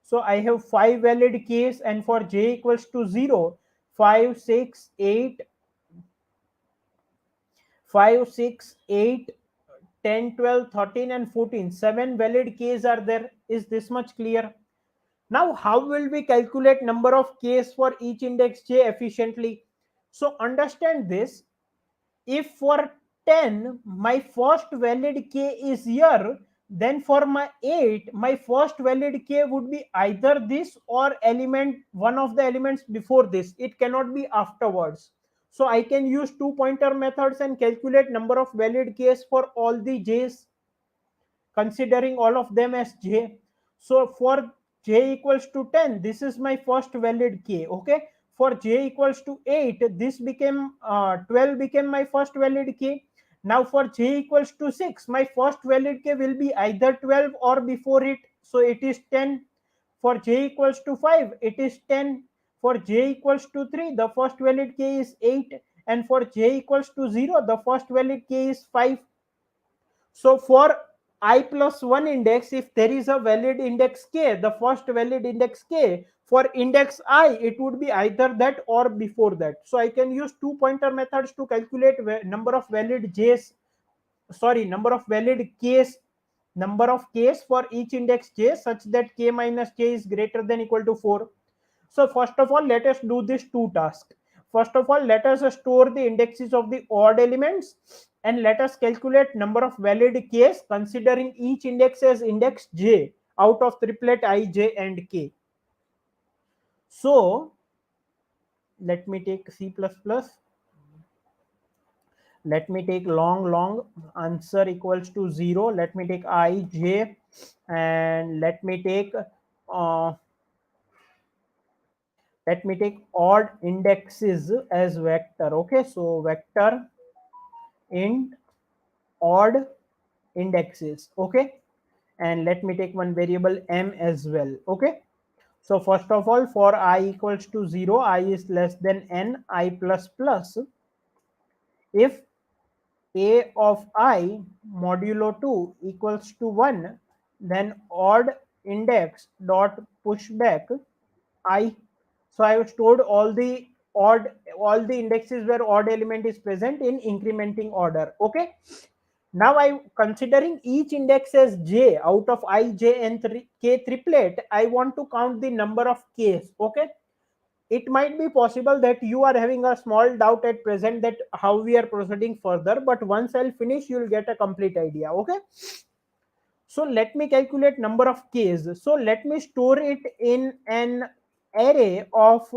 So I have 5 valid k's, and for j equals to 0, 5, 6, 8, 5, 6, 8, 10, 12, 13, and 14. 7 valid k's are there. Is this much clear? Now, how will we calculate number of k's for each index j efficiently? So understand this. If for 10 my first valid k is here, then for my 8 my first valid k would be either this or element, one of the elements before this. It cannot be afterwards. So I can use two pointer methods and calculate number of valid k's for all the j's, considering all of them as j. So for j equals to 10, this is my first valid k. Okay. For j equals to 8, this became 12 became my first valid k. Now for j equals to 6, my first valid k will be either 12 or before it. So it is 10. For j equals to 5, it is 10. For j equals to 3, the first valid k is 8, and for j equals to 0, the first valid k is 5. So for I plus 1 index, if there is a valid index k, the first valid index k, for index I, it would be either that or before that. So I can use two pointer methods to calculate number of valid j's, sorry, number of k's for each index j such that k minus j is greater than equal to 4. So first of all, let us do this two tasks. First of all, let us store the indexes of the odd elements, and let us calculate number of valid k's considering each index as index j out of triplet I, j and k. So let me take C++. Let me take long answer equals to 0. Let me take I, j, and uh, let me take odd indexes as vector. Okay, so vector int odd indexes. Okay, and let me take one variable m as well. Okay, so first of all, for I equals to 0, I is less than n, I plus plus, if a of I modulo 2 equals to 1, then odd index dot pushback I. So I have stored all the indexes where odd element is present in incrementing order. Okay, now I considering each index as j out of I, j and k triplet, I want to count the number of k's. Okay, it might be possible that you are having a small doubt at present that how we are proceeding further, but once I'll finish, you'll get a complete idea. Okay, so let me calculate number of k's. So let me store it in an array of,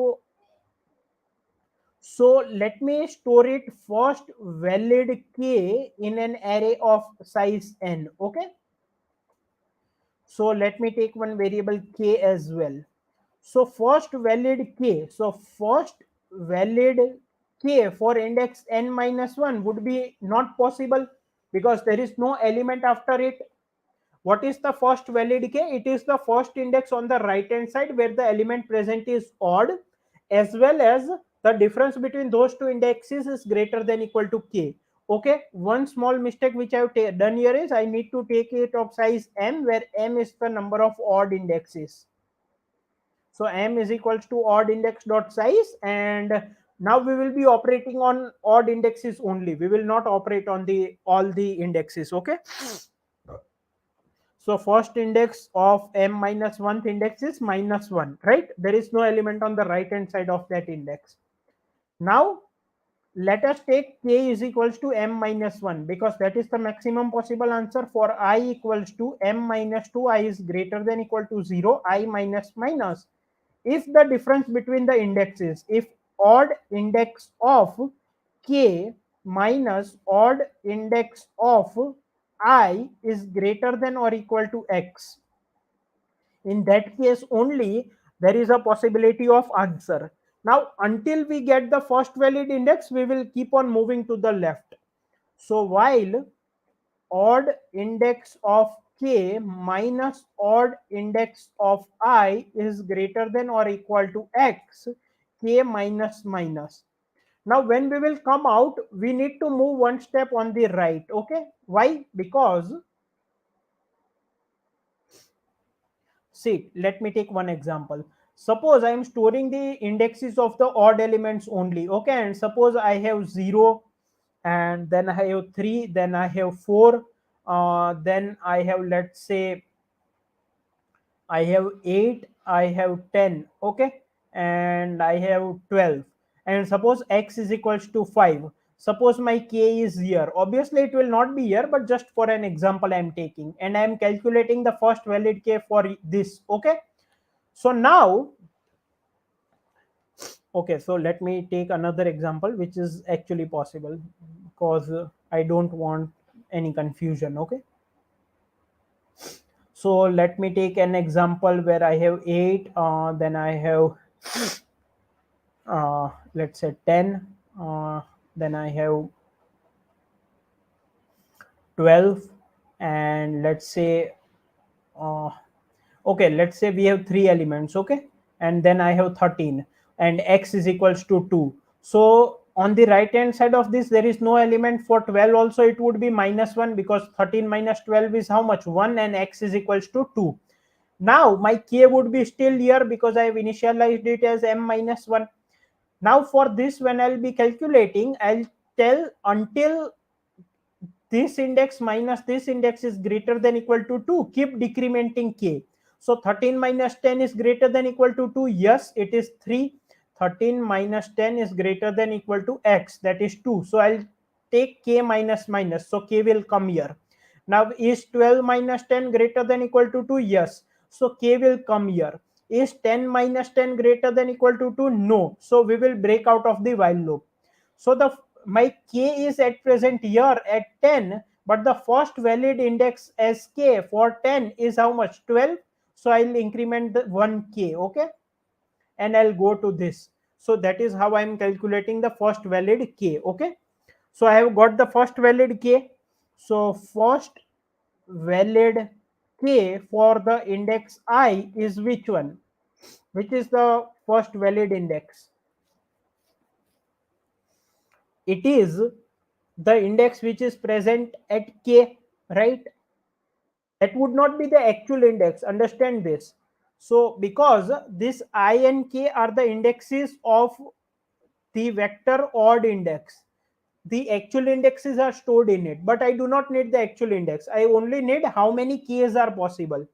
so let me store it first valid k in an array of size n. Okay, so let me take one variable k as well. So first valid k, so first valid k for index n minus 1 would be not possible because there is no element after it. What is the first valid k? It is the first index on the right hand side where the element present is odd, as well as the difference between those two indexes is greater than equal to k. Okay, one small mistake which I have done here is I need to take it of size m, where m is the number of odd indexes. So m is equals to odd index dot size, and now we will be operating on odd indexes only. We will not operate on the all the indexes. Okay, so first index of m minus 1th index is minus 1, right? There is no element on the right hand side of that index. Now let us take k is equals to m minus 1 because that is the maximum possible answer. For I equals to m minus 2, I is greater than equal to 0, I minus minus. If the difference between the indexes, if odd index of k minus odd index of I is greater than or equal to x, in that case only there is a possibility of answer. Now until we get the first valid index, we will keep on moving to the left. So while odd index of k minus odd index of I is greater than or equal to x, k minus minus. Now when we will come out, we need to move one step on the right. Okay, why? Because see, let me take one example. Suppose I am storing the indexes of the odd elements only. Okay, and suppose I have 0, and then I have 3, then I have 4, then I have, let's say, I have 8, I have 10, okay, and I have 12. And suppose x is equals to 5. Suppose my k is here. Obviously, it will not be here, but just for an example, I am taking, and I am calculating the first valid k for this. Okay, so now, okay, so let me take another example which is actually possible because I don't want any confusion. Okay, so let me take an example where I have 8, then I have let's say 10, then I have 12, and let's say uh, okay, let's say we have 3 elements. Okay, and then I have 13. and x is equals to 2. So on the right hand side of this there is no element. For 12 also it would be -1, because 13 minus 12 is how much? 1, and x is equals to 2. Now my k would be still here because I have initialized it as m minus 1. Now for this, when I'll be calculating, I'll tell until this index minus this index is greater than equal to 2, keep decrementing k. So 13 minus 10 is greater than equal to 2. Yes, it is 3. 13 minus 10 is greater than equal to x, that is 2. So I'll take k minus minus, so k will come here. Now is 12 minus 10 greater than equal to 2? Yes, so k will come here. Is 10 minus 10 greater than equal to 2? No, so we will break out of the while loop. So the my k is at present here at 10, but the first valid index as k for 10 is how much? 12. So I'll increment the 1k, okay, and I'll go to this. So that is how I'm calculating the first valid k, okay. So I have got the first valid k. So first valid k for the index I is which one? Which is the first valid index? It is the index which is present at k, right? That would not be the actual index, understand this. So because this I and k are the indexes of the vector odd index, the actual indexes are stored in it, but I do not need the actual index. I only need how many k's are possible.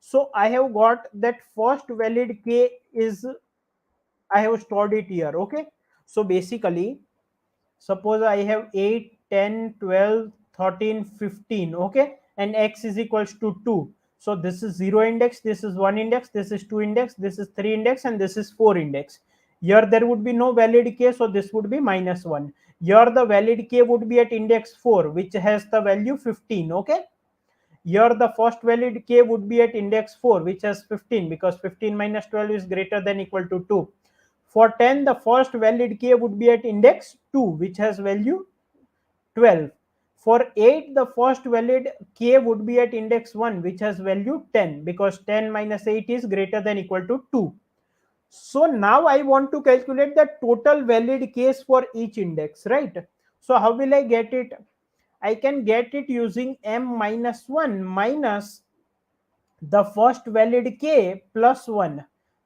So I have got that first valid k is, I have stored it here, okay. So basically, suppose I have 8, 10, 12, 13, 15, okay, and x is equals to 2. So this is 0 index, this is 1 index, this is 2 index, this is 3 index, and this is 4 index. Here there would be no valid k, so this would be -1. Here the valid k would be at index 4, which has the value 15, okay. Here the first valid k would be at index 4, which has 15, because 15 minus 12 is greater than equal to 2. For 10, the first valid k would be at index 2, which has value 12. For 8, the first valid k would be at index 1, which has value 10, because 10 minus 8 is greater than equal to 2. So now I want to calculate the total valid k's for each index, right? So how will I get it? I can get it using m minus 1 minus the first valid k plus 1.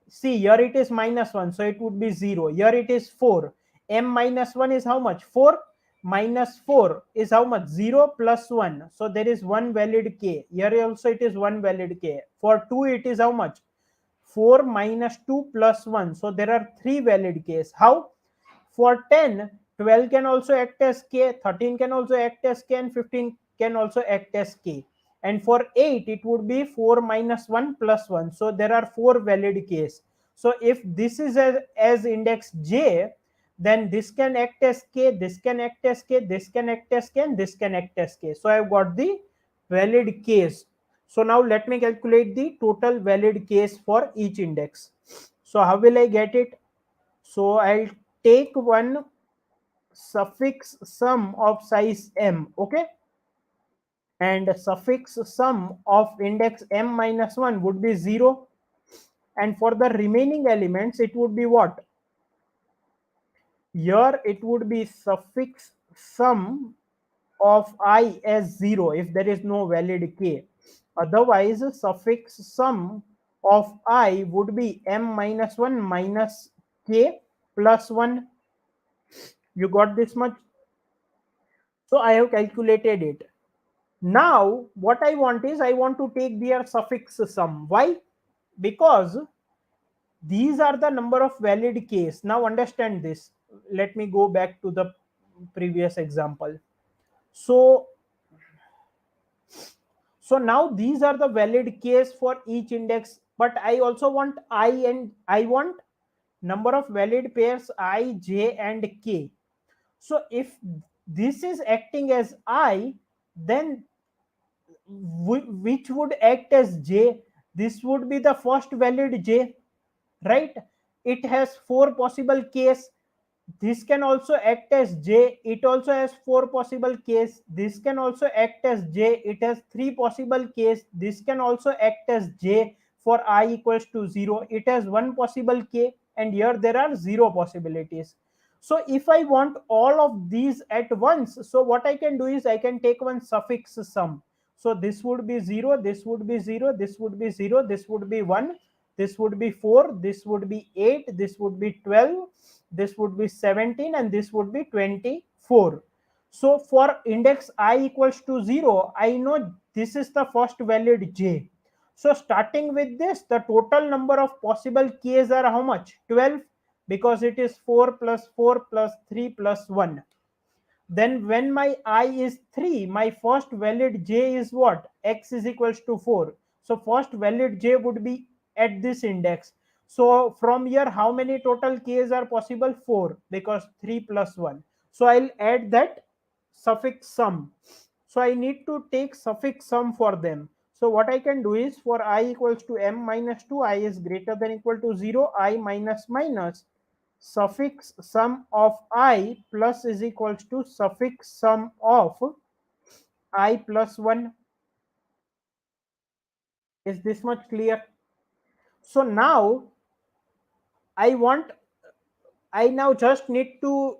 See, here it is -1, so it would be 0. Here it is 4. M minus 1 is how much? 4. Minus 4 is how much? 0 plus 1. So there is one valid k. Here also it is one valid k. For 2 it is how much? 4 minus 2 plus 1. So there are three valid k's. How? For 10, 12 can also act as k, 13 can also act as k, and 15 can also act as k. And for 8, it would be 4 minus 1 plus 1. So there are four valid k's. So if this is as index j, then this can act as k, this can act as k, this can act as k, and this can act as k. So I've got the valid k's. So now let me calculate the total valid k's for each index. So how will I get it? So I'll take one suffix sum of size m, okay, and suffix sum of index m minus 1 would be 0, and for the remaining elements it would be what? Here it would be suffix sum of I as 0 if there is no valid k. Otherwise suffix sum of I would be m minus 1 minus k plus 1. You got this much? So I have calculated it. Now what I want is, I want to take their suffix sum. Why? Because these are the number of valid k's. Now understand this. Let me go back to the previous example. So now these are the valid k's for each index, but I also want I want number of valid pairs I, j, and k. So if this is acting as I, then which would act as j? This would be the first valid j, right? It has four possible case. This can also act as j. It also has four possible case. This can also act as j. It has three possible case. This can also act as j for I equals to 0. It has one possible k. and here there are 0 possibilities. So if I want all of these at once, so what I can do is I can take one suffix sum. So this would be 0, this would be 0, this would be 0, this would be 1, this would be 4, this would be 8, this would be 12, this would be 17, and this would be 24. So for index I equals to 0, I know this is the first valid j. So starting with this, the total number of possible k's are how much? 12, because it is 4 plus 4 plus 3 plus 1. Then when my I is 3, my first valid j is what? X is equals to 4. So first valid j would be at this index. So from here, how many total k's are possible? 4, because 3 plus 1. So I'll add that suffix sum. So I need to take suffix sum for them. So what I can do is, for I equals to m minus 2, I is greater than equal to 0, I minus minus suffix sum of I plus is equals to suffix sum of I plus 1. Is this much clear? So now I want, I now just need to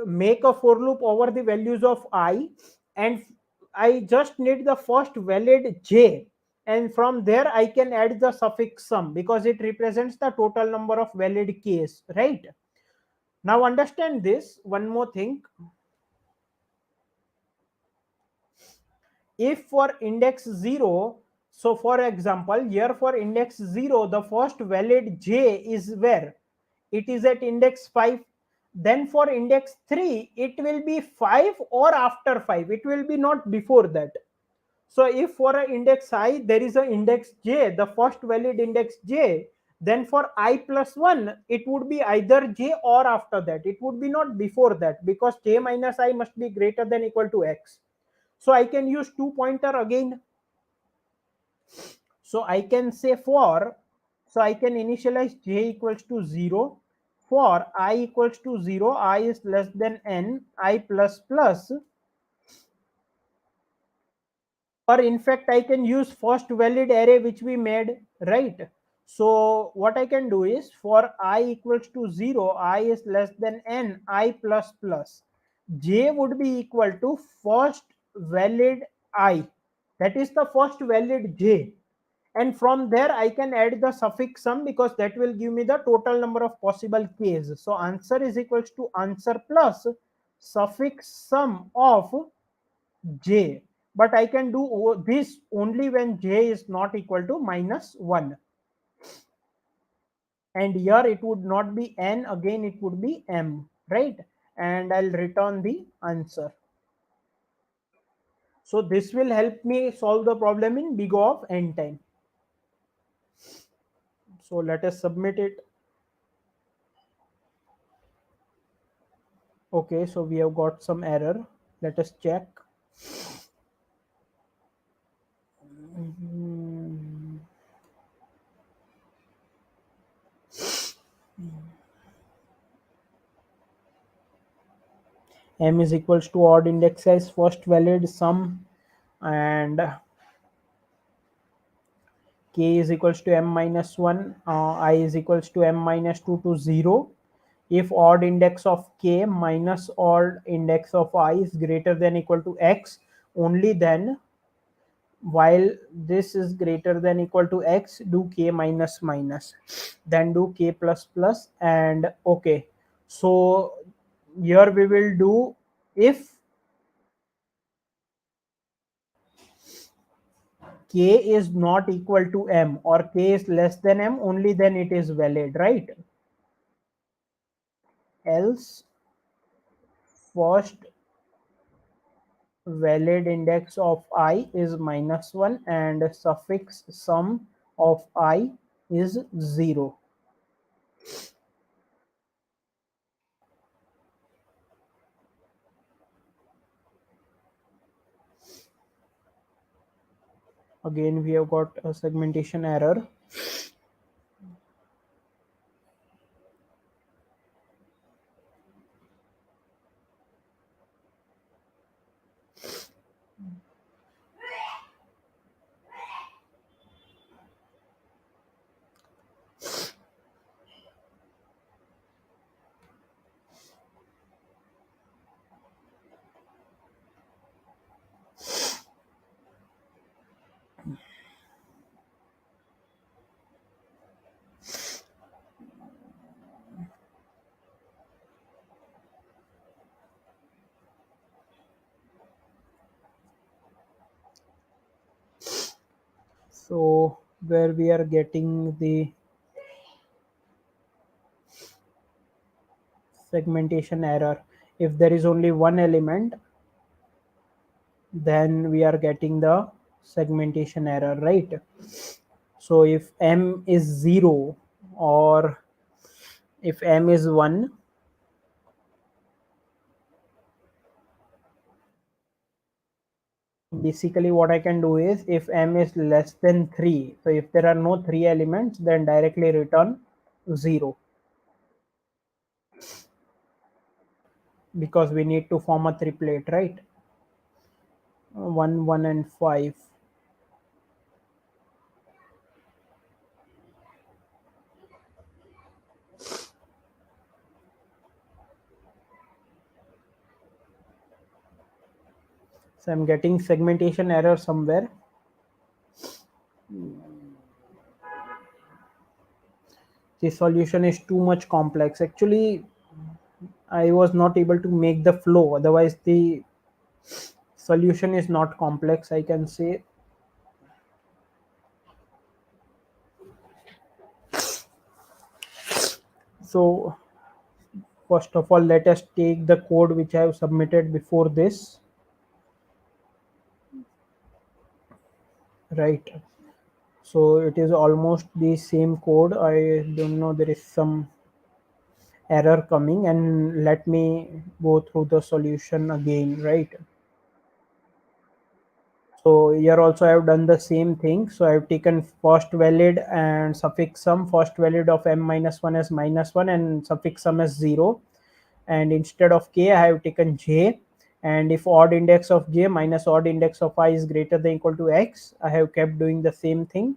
make a for loop over the values of I, and I just need the first valid j, and from there I can add the suffix sum because it represents the total number of valid k's, right? Now understand this one more thing. If for index 0, so for example here for index 0, the first valid j is where? It is at index 5. Then for index 3 it will be 5 or after 5, it will be not before that. So if for a index I there is a index j, the first valid index j, then for I plus 1 it would be either j or after that, it would be not before that, because j minus I must be greater than equal to x. So I can use two pointer again. So I can say for, so I can initialize j equals to 0. For I equals to 0, I is less than n, I plus plus, or in fact I can use first valid array which we made, right? So what I can do is, for I equals to 0, I is less than n, I plus plus, j would be equal to first valid I, that is the first valid j, and from there I can add the suffix sum because that will give me the total number of possible k's. So answer is equals to answer plus suffix sum of j, but I can do this only when j is not equal to minus 1, and here it would not be n, again it would be m, right? And I'll return the answer. So this will help me solve the problem in big O of n time. So let us submit it. Okay, so we have got some error. Let us check. Hmm. M is equals to odd index size first valid sum, and k is equals to m minus 1, I is equals to m minus 2 to 0. If odd index of k minus odd index of I is greater than equal to x, only then, while this is greater than equal to x, do k minus minus, then do k plus plus, and okay. So here we will do, if k is not equal to m or k is less than m, only then it is valid, right? Else first valid index of I is minus 1 and suffix sum of I is 0. Again we have got a segmentation error. So where we are getting the segmentation error, if there is only one element, then we are getting the segmentation error, right? So if m is 0 or if m is 1, basically what I can do is, if m is less than 3, so if there are no 3 elements, then directly return 0, because we need to form a triplet, right? 1 1 and 5. So I'm getting segmentation error somewhere. The solution is too much complex. Actually, I was not able to make the flow, otherwise the solution is not complex, I can say. So first of all, let us take the code which I have submitted before this, right? So it is almost the same code. I don't know, there is some error coming, and let me go through the solution again, right? So here also I have done the same thing. So I have taken first valid and suffix sum, first valid of m minus 1 as minus 1 and suffix sum as 0, and instead of k I have taken j, and if odd index of j minus odd index of I is greater than equal to x, I have kept doing the same thing,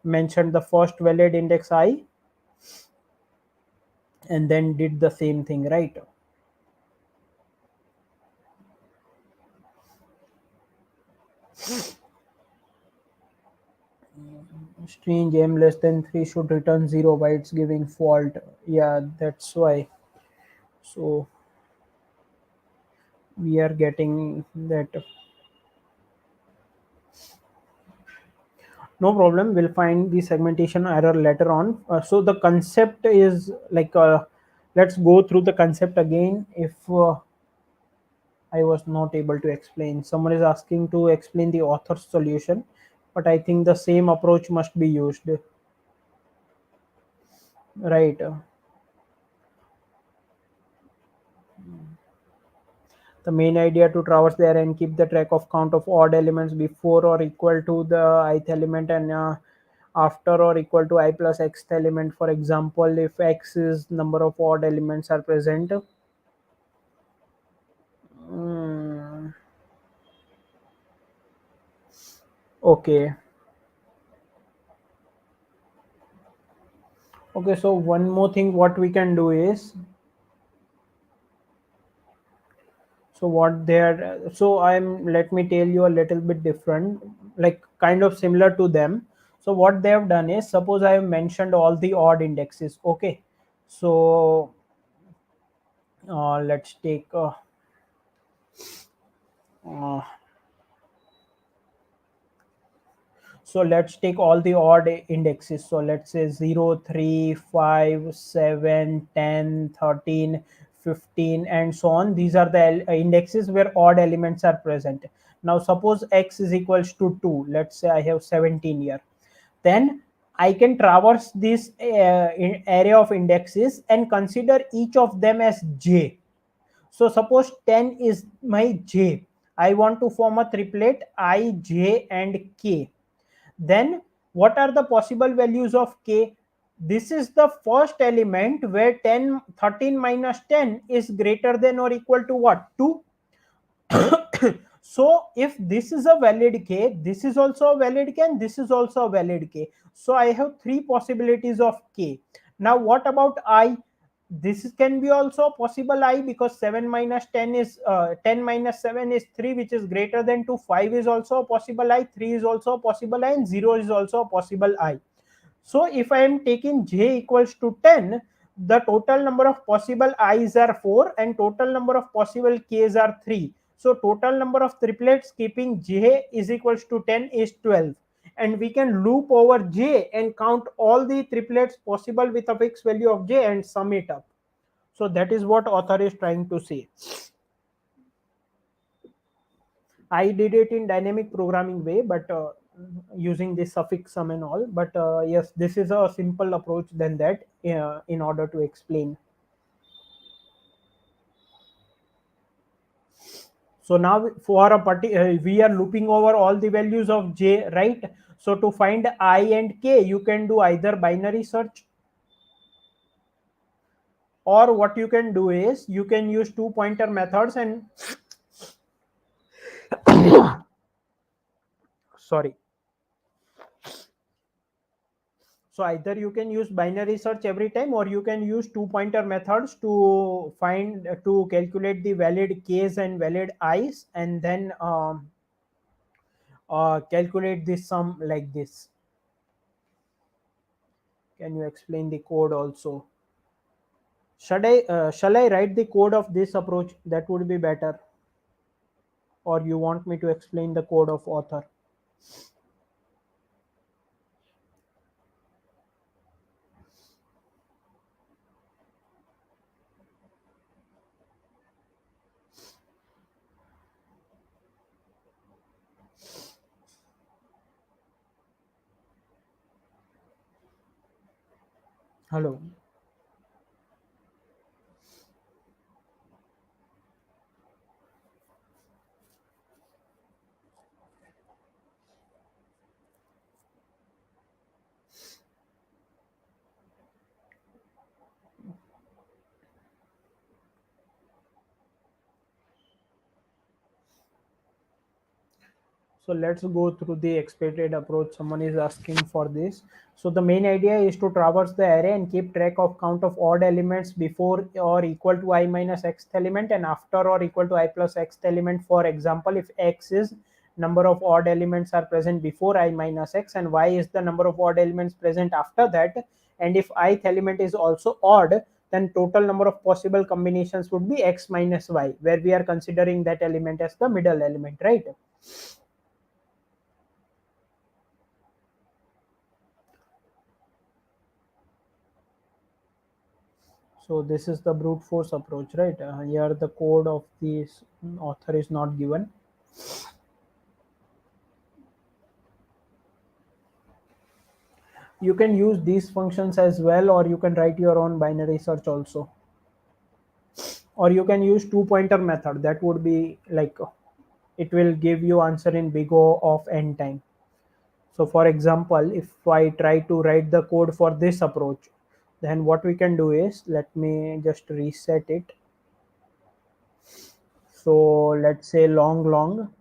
mentioned the first valid index I, and then did the same thing, right? String m less than 3 should return 0 by it's giving fault. Yeah, that's why. So we are getting that. No problem, we'll find the segmentation error later on. So the concept is like, let's go through the concept again. If I was not able to explain, someone is asking to explain the author's solution, but I think the same approach must be used, right? The main idea to traverse there and keep the track of count of odd elements before or equal to the ith element, and after or equal to I plus x element. For example, if x is number of odd elements are present. Mm, okay. Okay, so one more thing what we can do is, so what they're, so I'm, let me tell you a little bit different, like kind of similar to them. So what they have done is, suppose I have mentioned all the odd indexes, okay? So let's take uh, so let's take all the odd indexes. So let's say 0, 3, 5, 7, 10, 13, 15, and so on. These are the indexes where odd elements are present. Now suppose x is equals to 2. Let's say I have 17 here. Then I can traverse this area of indexes and consider each of them as j. So suppose 10 is my j. I want to form a triplet I, j, and k. Then what are the possible values of k? This is the first element where 10, 13 minus 10 is greater than or equal to what? 2. So if this is a valid k, this is also a valid k, and this is also a valid k. So I have three possibilities of k. Now what about I? This can be also possible I, because 7 minus 10 is 10 minus 7 is 3, which is greater than 2. 5 is also a possible I, 3 is also a possible I, and 0 is also a possible I. So if I am taking j equals to 10, the total number of possible i's are 4 and total number of possible k's are 3. So total number of triplets keeping j is equals to 10 is 12. and we can loop over j and count all the triplets possible with a fixed value of j and sum it up. So that is what author is trying to say. I did it in dynamic programming way, but using this suffix sum and all. But yes, this is a simple approach than that in order to explain. So now for a we are looping over all the values of j, right? So to find I and k, you can do either binary search, or what you can do is you can use two pointer methods and sorry. So either you can use binary search every time, or you can use two pointer methods to find to calculate the valid k's and valid i's, and then calculate this sum like this. Can you explain the code also? Shall I write the code of this approach? That would be better. Or you want me to explain the code of author? Hello. So let's go through the expected approach. Someone is asking for this. So the main idea is to traverse the array and keep track of count of odd elements before or equal to I minus x element and after or equal to I plus x element. For example, if x is number of odd elements are present before I minus x and y is the number of odd elements present after that, and if ith element is also odd, then total number of possible combinations would be x minus y, where we are considering that element as the middle element, right? So this is the brute force approach, right? Here the code of this author is not given. You can use these functions as well, or you can write your own binary search also, or you can use two pointer method. That would be like it will give you answer in big O of n time. So for example, if I try to write the code for this approach, then what we can do is, let me just reset it. So let's say long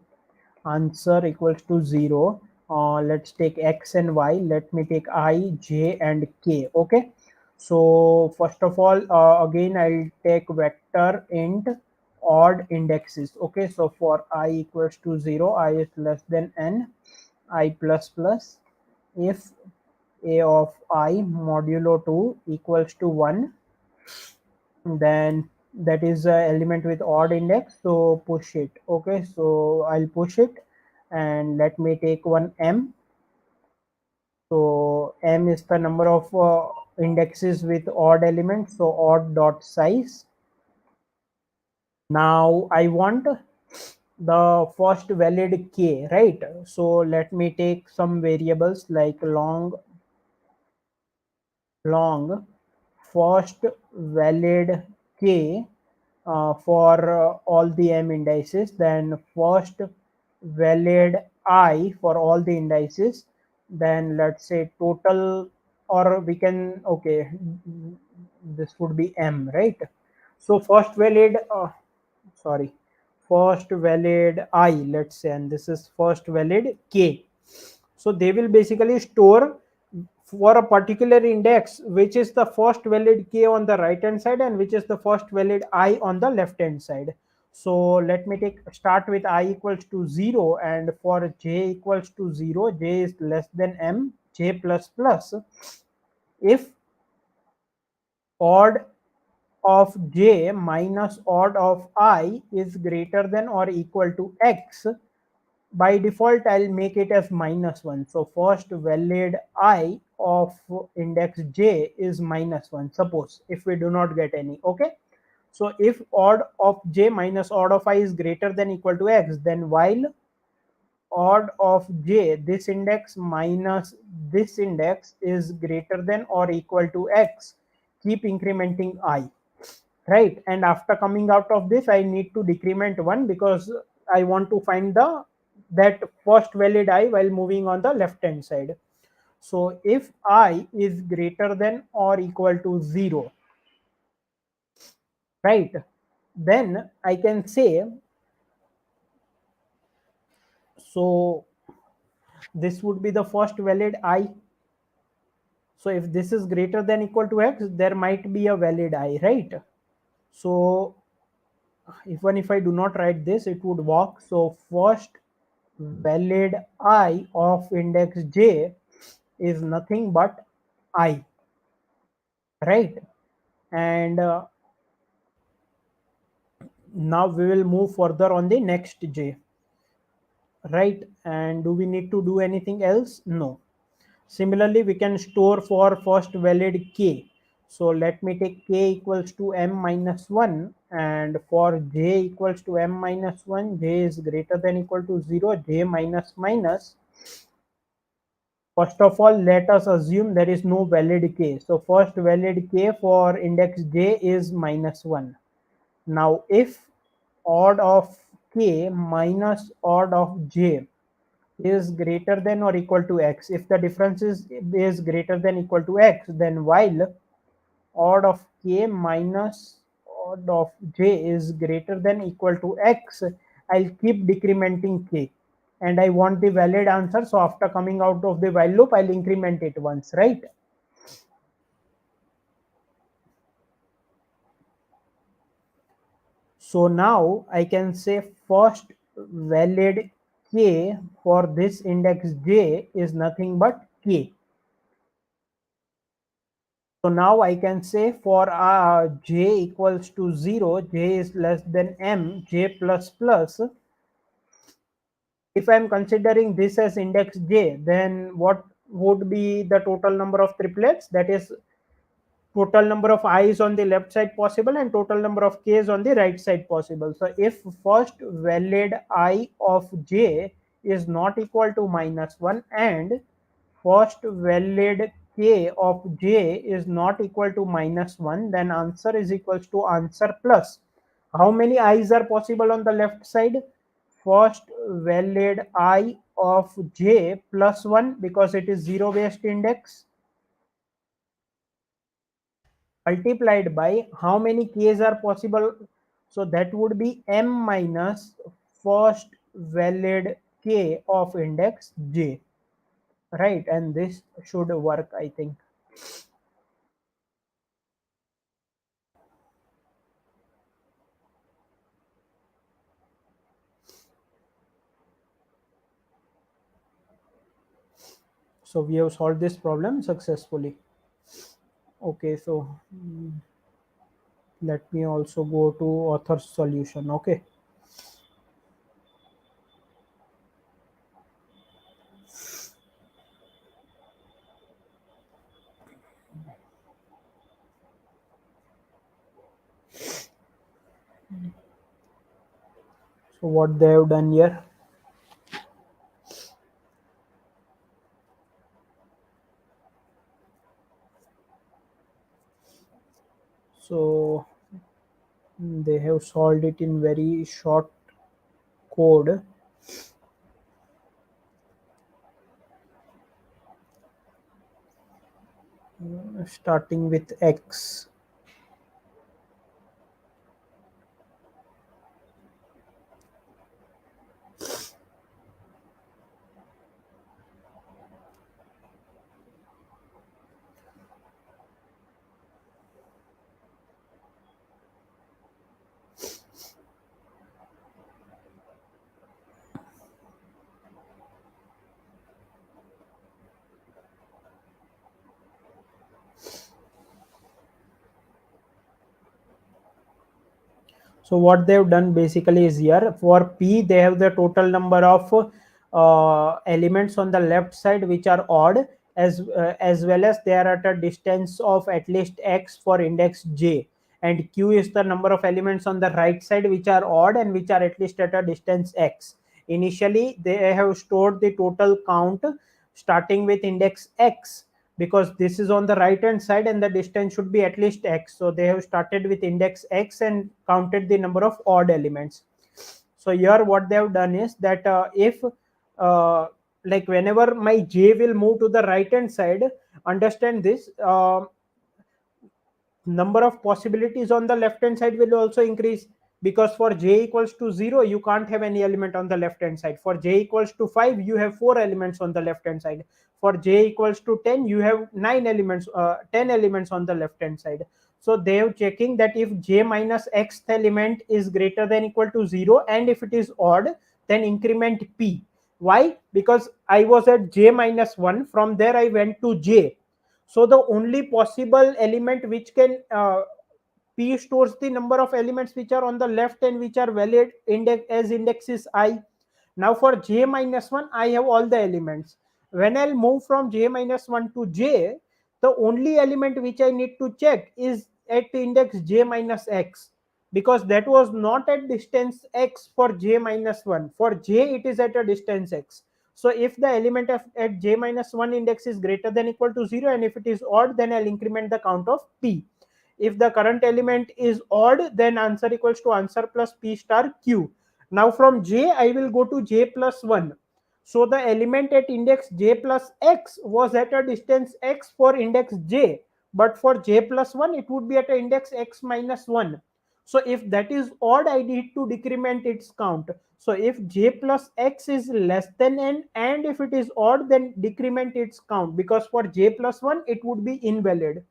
answer equals to 0. Let's take x and y. Let me take I, j and k. Okay, so first of all, again I'll take vector int odd indexes. Okay, so for I equals to 0, I is less than n, I plus plus, if a of I modulo 2 equals to 1, then that is a element with odd index, so push it. Okay, so I'll push it and let me take one m. So m is the number of indexes with odd elements, so odd dot size. Now I want the first valid k, right? So let me take some variables like long first valid k for all the m indices, then first valid I for all the indices, then let's say total, or we can, okay, this would be m, right? So first valid sorry, first valid I, let's say, and this is first valid k. So they will basically store for a particular index which is the first valid k on the right hand side and which is the first valid I on the left hand side. So let me take start with I equals to 0, and for j equals to 0, j is less than m, j plus plus, if odd of j minus odd of I is greater than or equal to x, by default I'll make it as -1. So first valid I of index j is -1, suppose, if we do not get any. Okay, so if odd of j minus odd of I is greater than equal to x, then while odd of j, this index minus this index, is greater than or equal to x, keep incrementing I, right? And after coming out of this I need to decrement 1 because I want to find the that first valid I while moving on the left hand side. So if I is greater than or equal to 0, right, then I can say, so this would be the first valid I. So if this is greater than equal to x, there might be a valid I, right? So even if I do not write this, it would work. So first valid I of index j is nothing but I, right? And now we will move further on the next j, right? And do we need to do anything else? No. Similarly, we can store for first valid k. So let me take k equals to m minus 1, and for j equals to m minus 1, j is greater than equal to 0, j minus minus. First of all, let us assume there is no valid k. So first valid k for index j is -1. Now if odd of k minus odd of j is greater than or equal to x, if the difference is greater than equal to x, then while odd of k minus odd of j is greater than equal to x, I'll keep decrementing k, and I want the valid answer. So after coming out of the while loop, I'll increment it once, right? So now I can say first valid k for this index j is nothing but k. So now I can say for j equals to 0, j is less than m, j plus plus. If I am considering this as index j, then what would be the total number of triplets? That is total number of i's on the left side possible and total number of k's on the right side possible. So if first valid I of j is not equal to -1 and first valid k of j is not equal to -1, then answer is equals to answer plus. How many i's are possible on the left side? First valid I of j plus 1, because it is zero based index, multiplied by how many k's are possible. So that would be m minus first valid k of index j, right? And this should work, I think. So we have solved this problem successfully. Okay, so let me also go to author's solution. Okay, so what they have done here, so they have solved it in very short code, starting with x. So what they've done basically is, here for P they have the total number of elements on the left side which are odd, as well as they are at a distance of at least x for index j, and Q is the number of elements on the right side which are odd and which are at least at a distance x. Initially they have stored the total count starting with index x, because this is on the right hand side and the distance should be at least x. So they have started with index x and counted the number of odd elements. So here what they have done is that, if uh, like whenever my j will move to the right hand side, understand this, number of possibilities on the left hand side will also increase, because for j equals to 0 you can't have any element on the left hand side. For j equals to 5 you have 4 elements on the left hand side. For j equals to 10 you have 9 elements, 10 elements on the left hand side. So they are checking that if j minus x element is greater than equal to 0, and if it is odd, then increment p. Why? Because I was at j minus 1, from there I went to j. So the only possible element which can, p stores the number of elements which are on the left and which are valid index as index is I. Now for j minus 1 I have all the elements. When I'll move from j minus 1 to j, the only element which I need to check is at index j minus x, because that was not at distance x for j minus 1. For j it is at a distance x. So if the element of at j minus 1 index is greater than equal to 0, and if it is odd, then I'll increment the count of p. If the current element is odd, then answer equals to answer plus p star q. Now from j I will go to j plus 1. So the element at index j plus x was at a distance x for index j, but for j plus 1 it would be at an index x minus 1. So if that is odd, I need to decrement its count. So if j plus x is less than n, and if it is odd, then decrement its count, because for j plus 1 it would be invalid.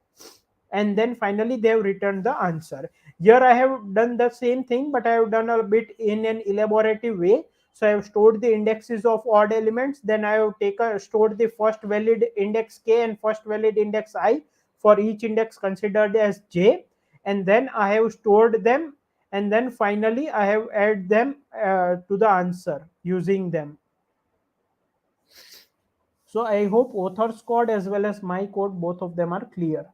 And then finally they have returned the answer. Here I have done the same thing, but I have done a bit in an elaborative way. So I have stored the indexes of odd elements, then I have stored the first valid index k and first valid index I for each index considered as j, and then I have stored them, and then finally I have added them to the answer using them. So I hope author's code as well as my code, both of them are clear.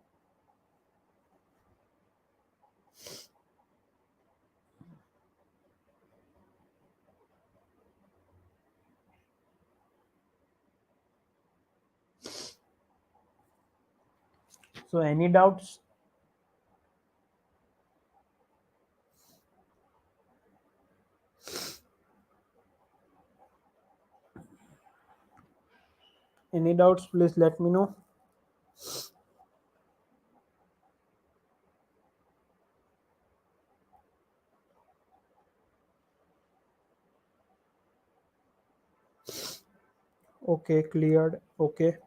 So any doubts? Any doubts, please let me know. Okay, cleared. Okay.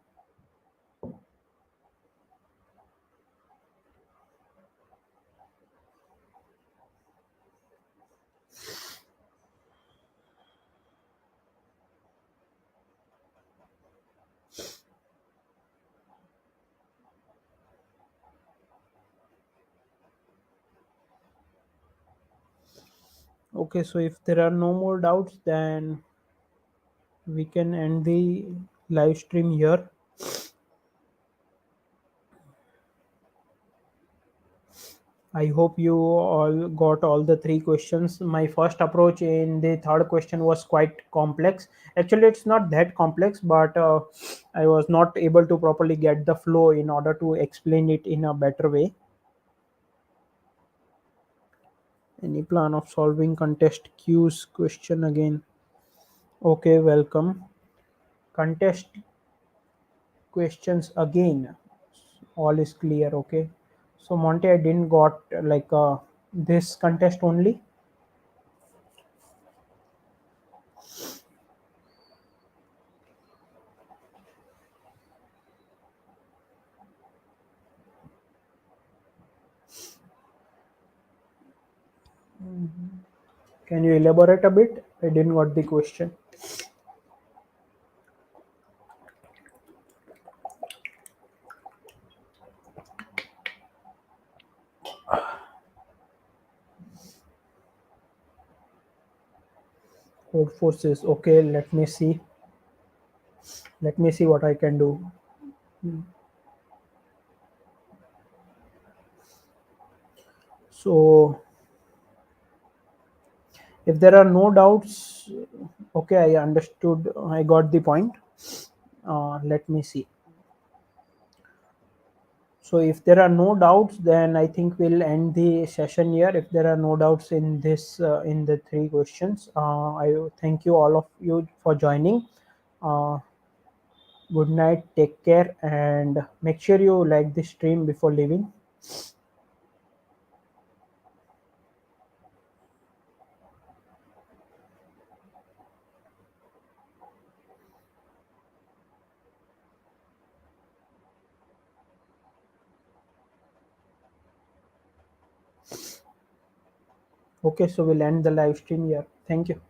Okay, so if there are no more doubts, then we can end the live stream here. I hope you all got all the three questions. My first approach in the third question was quite complex. Actually, it's not that complex, but I was not able to properly get the flow in order to explain it in a better way. Any plan of solving contest Q's question again? Okay, welcome. Contest questions again. All is clear. Okay. So Monty, I didn't got like this contest only. Can you elaborate a bit? I didn't got the question. code forces. Okay, let me see what I can do. So if there are no doubts, okay, I understood, I got the point. Let me see. So if there are no doubts, then I think we'll end the session here. If there are no doubts in this, in the three questions, I thank you all of you for joining. uh, Good night, take care, and make sure you like the stream before leaving. Okay, so we'll end the live stream here. Thank you.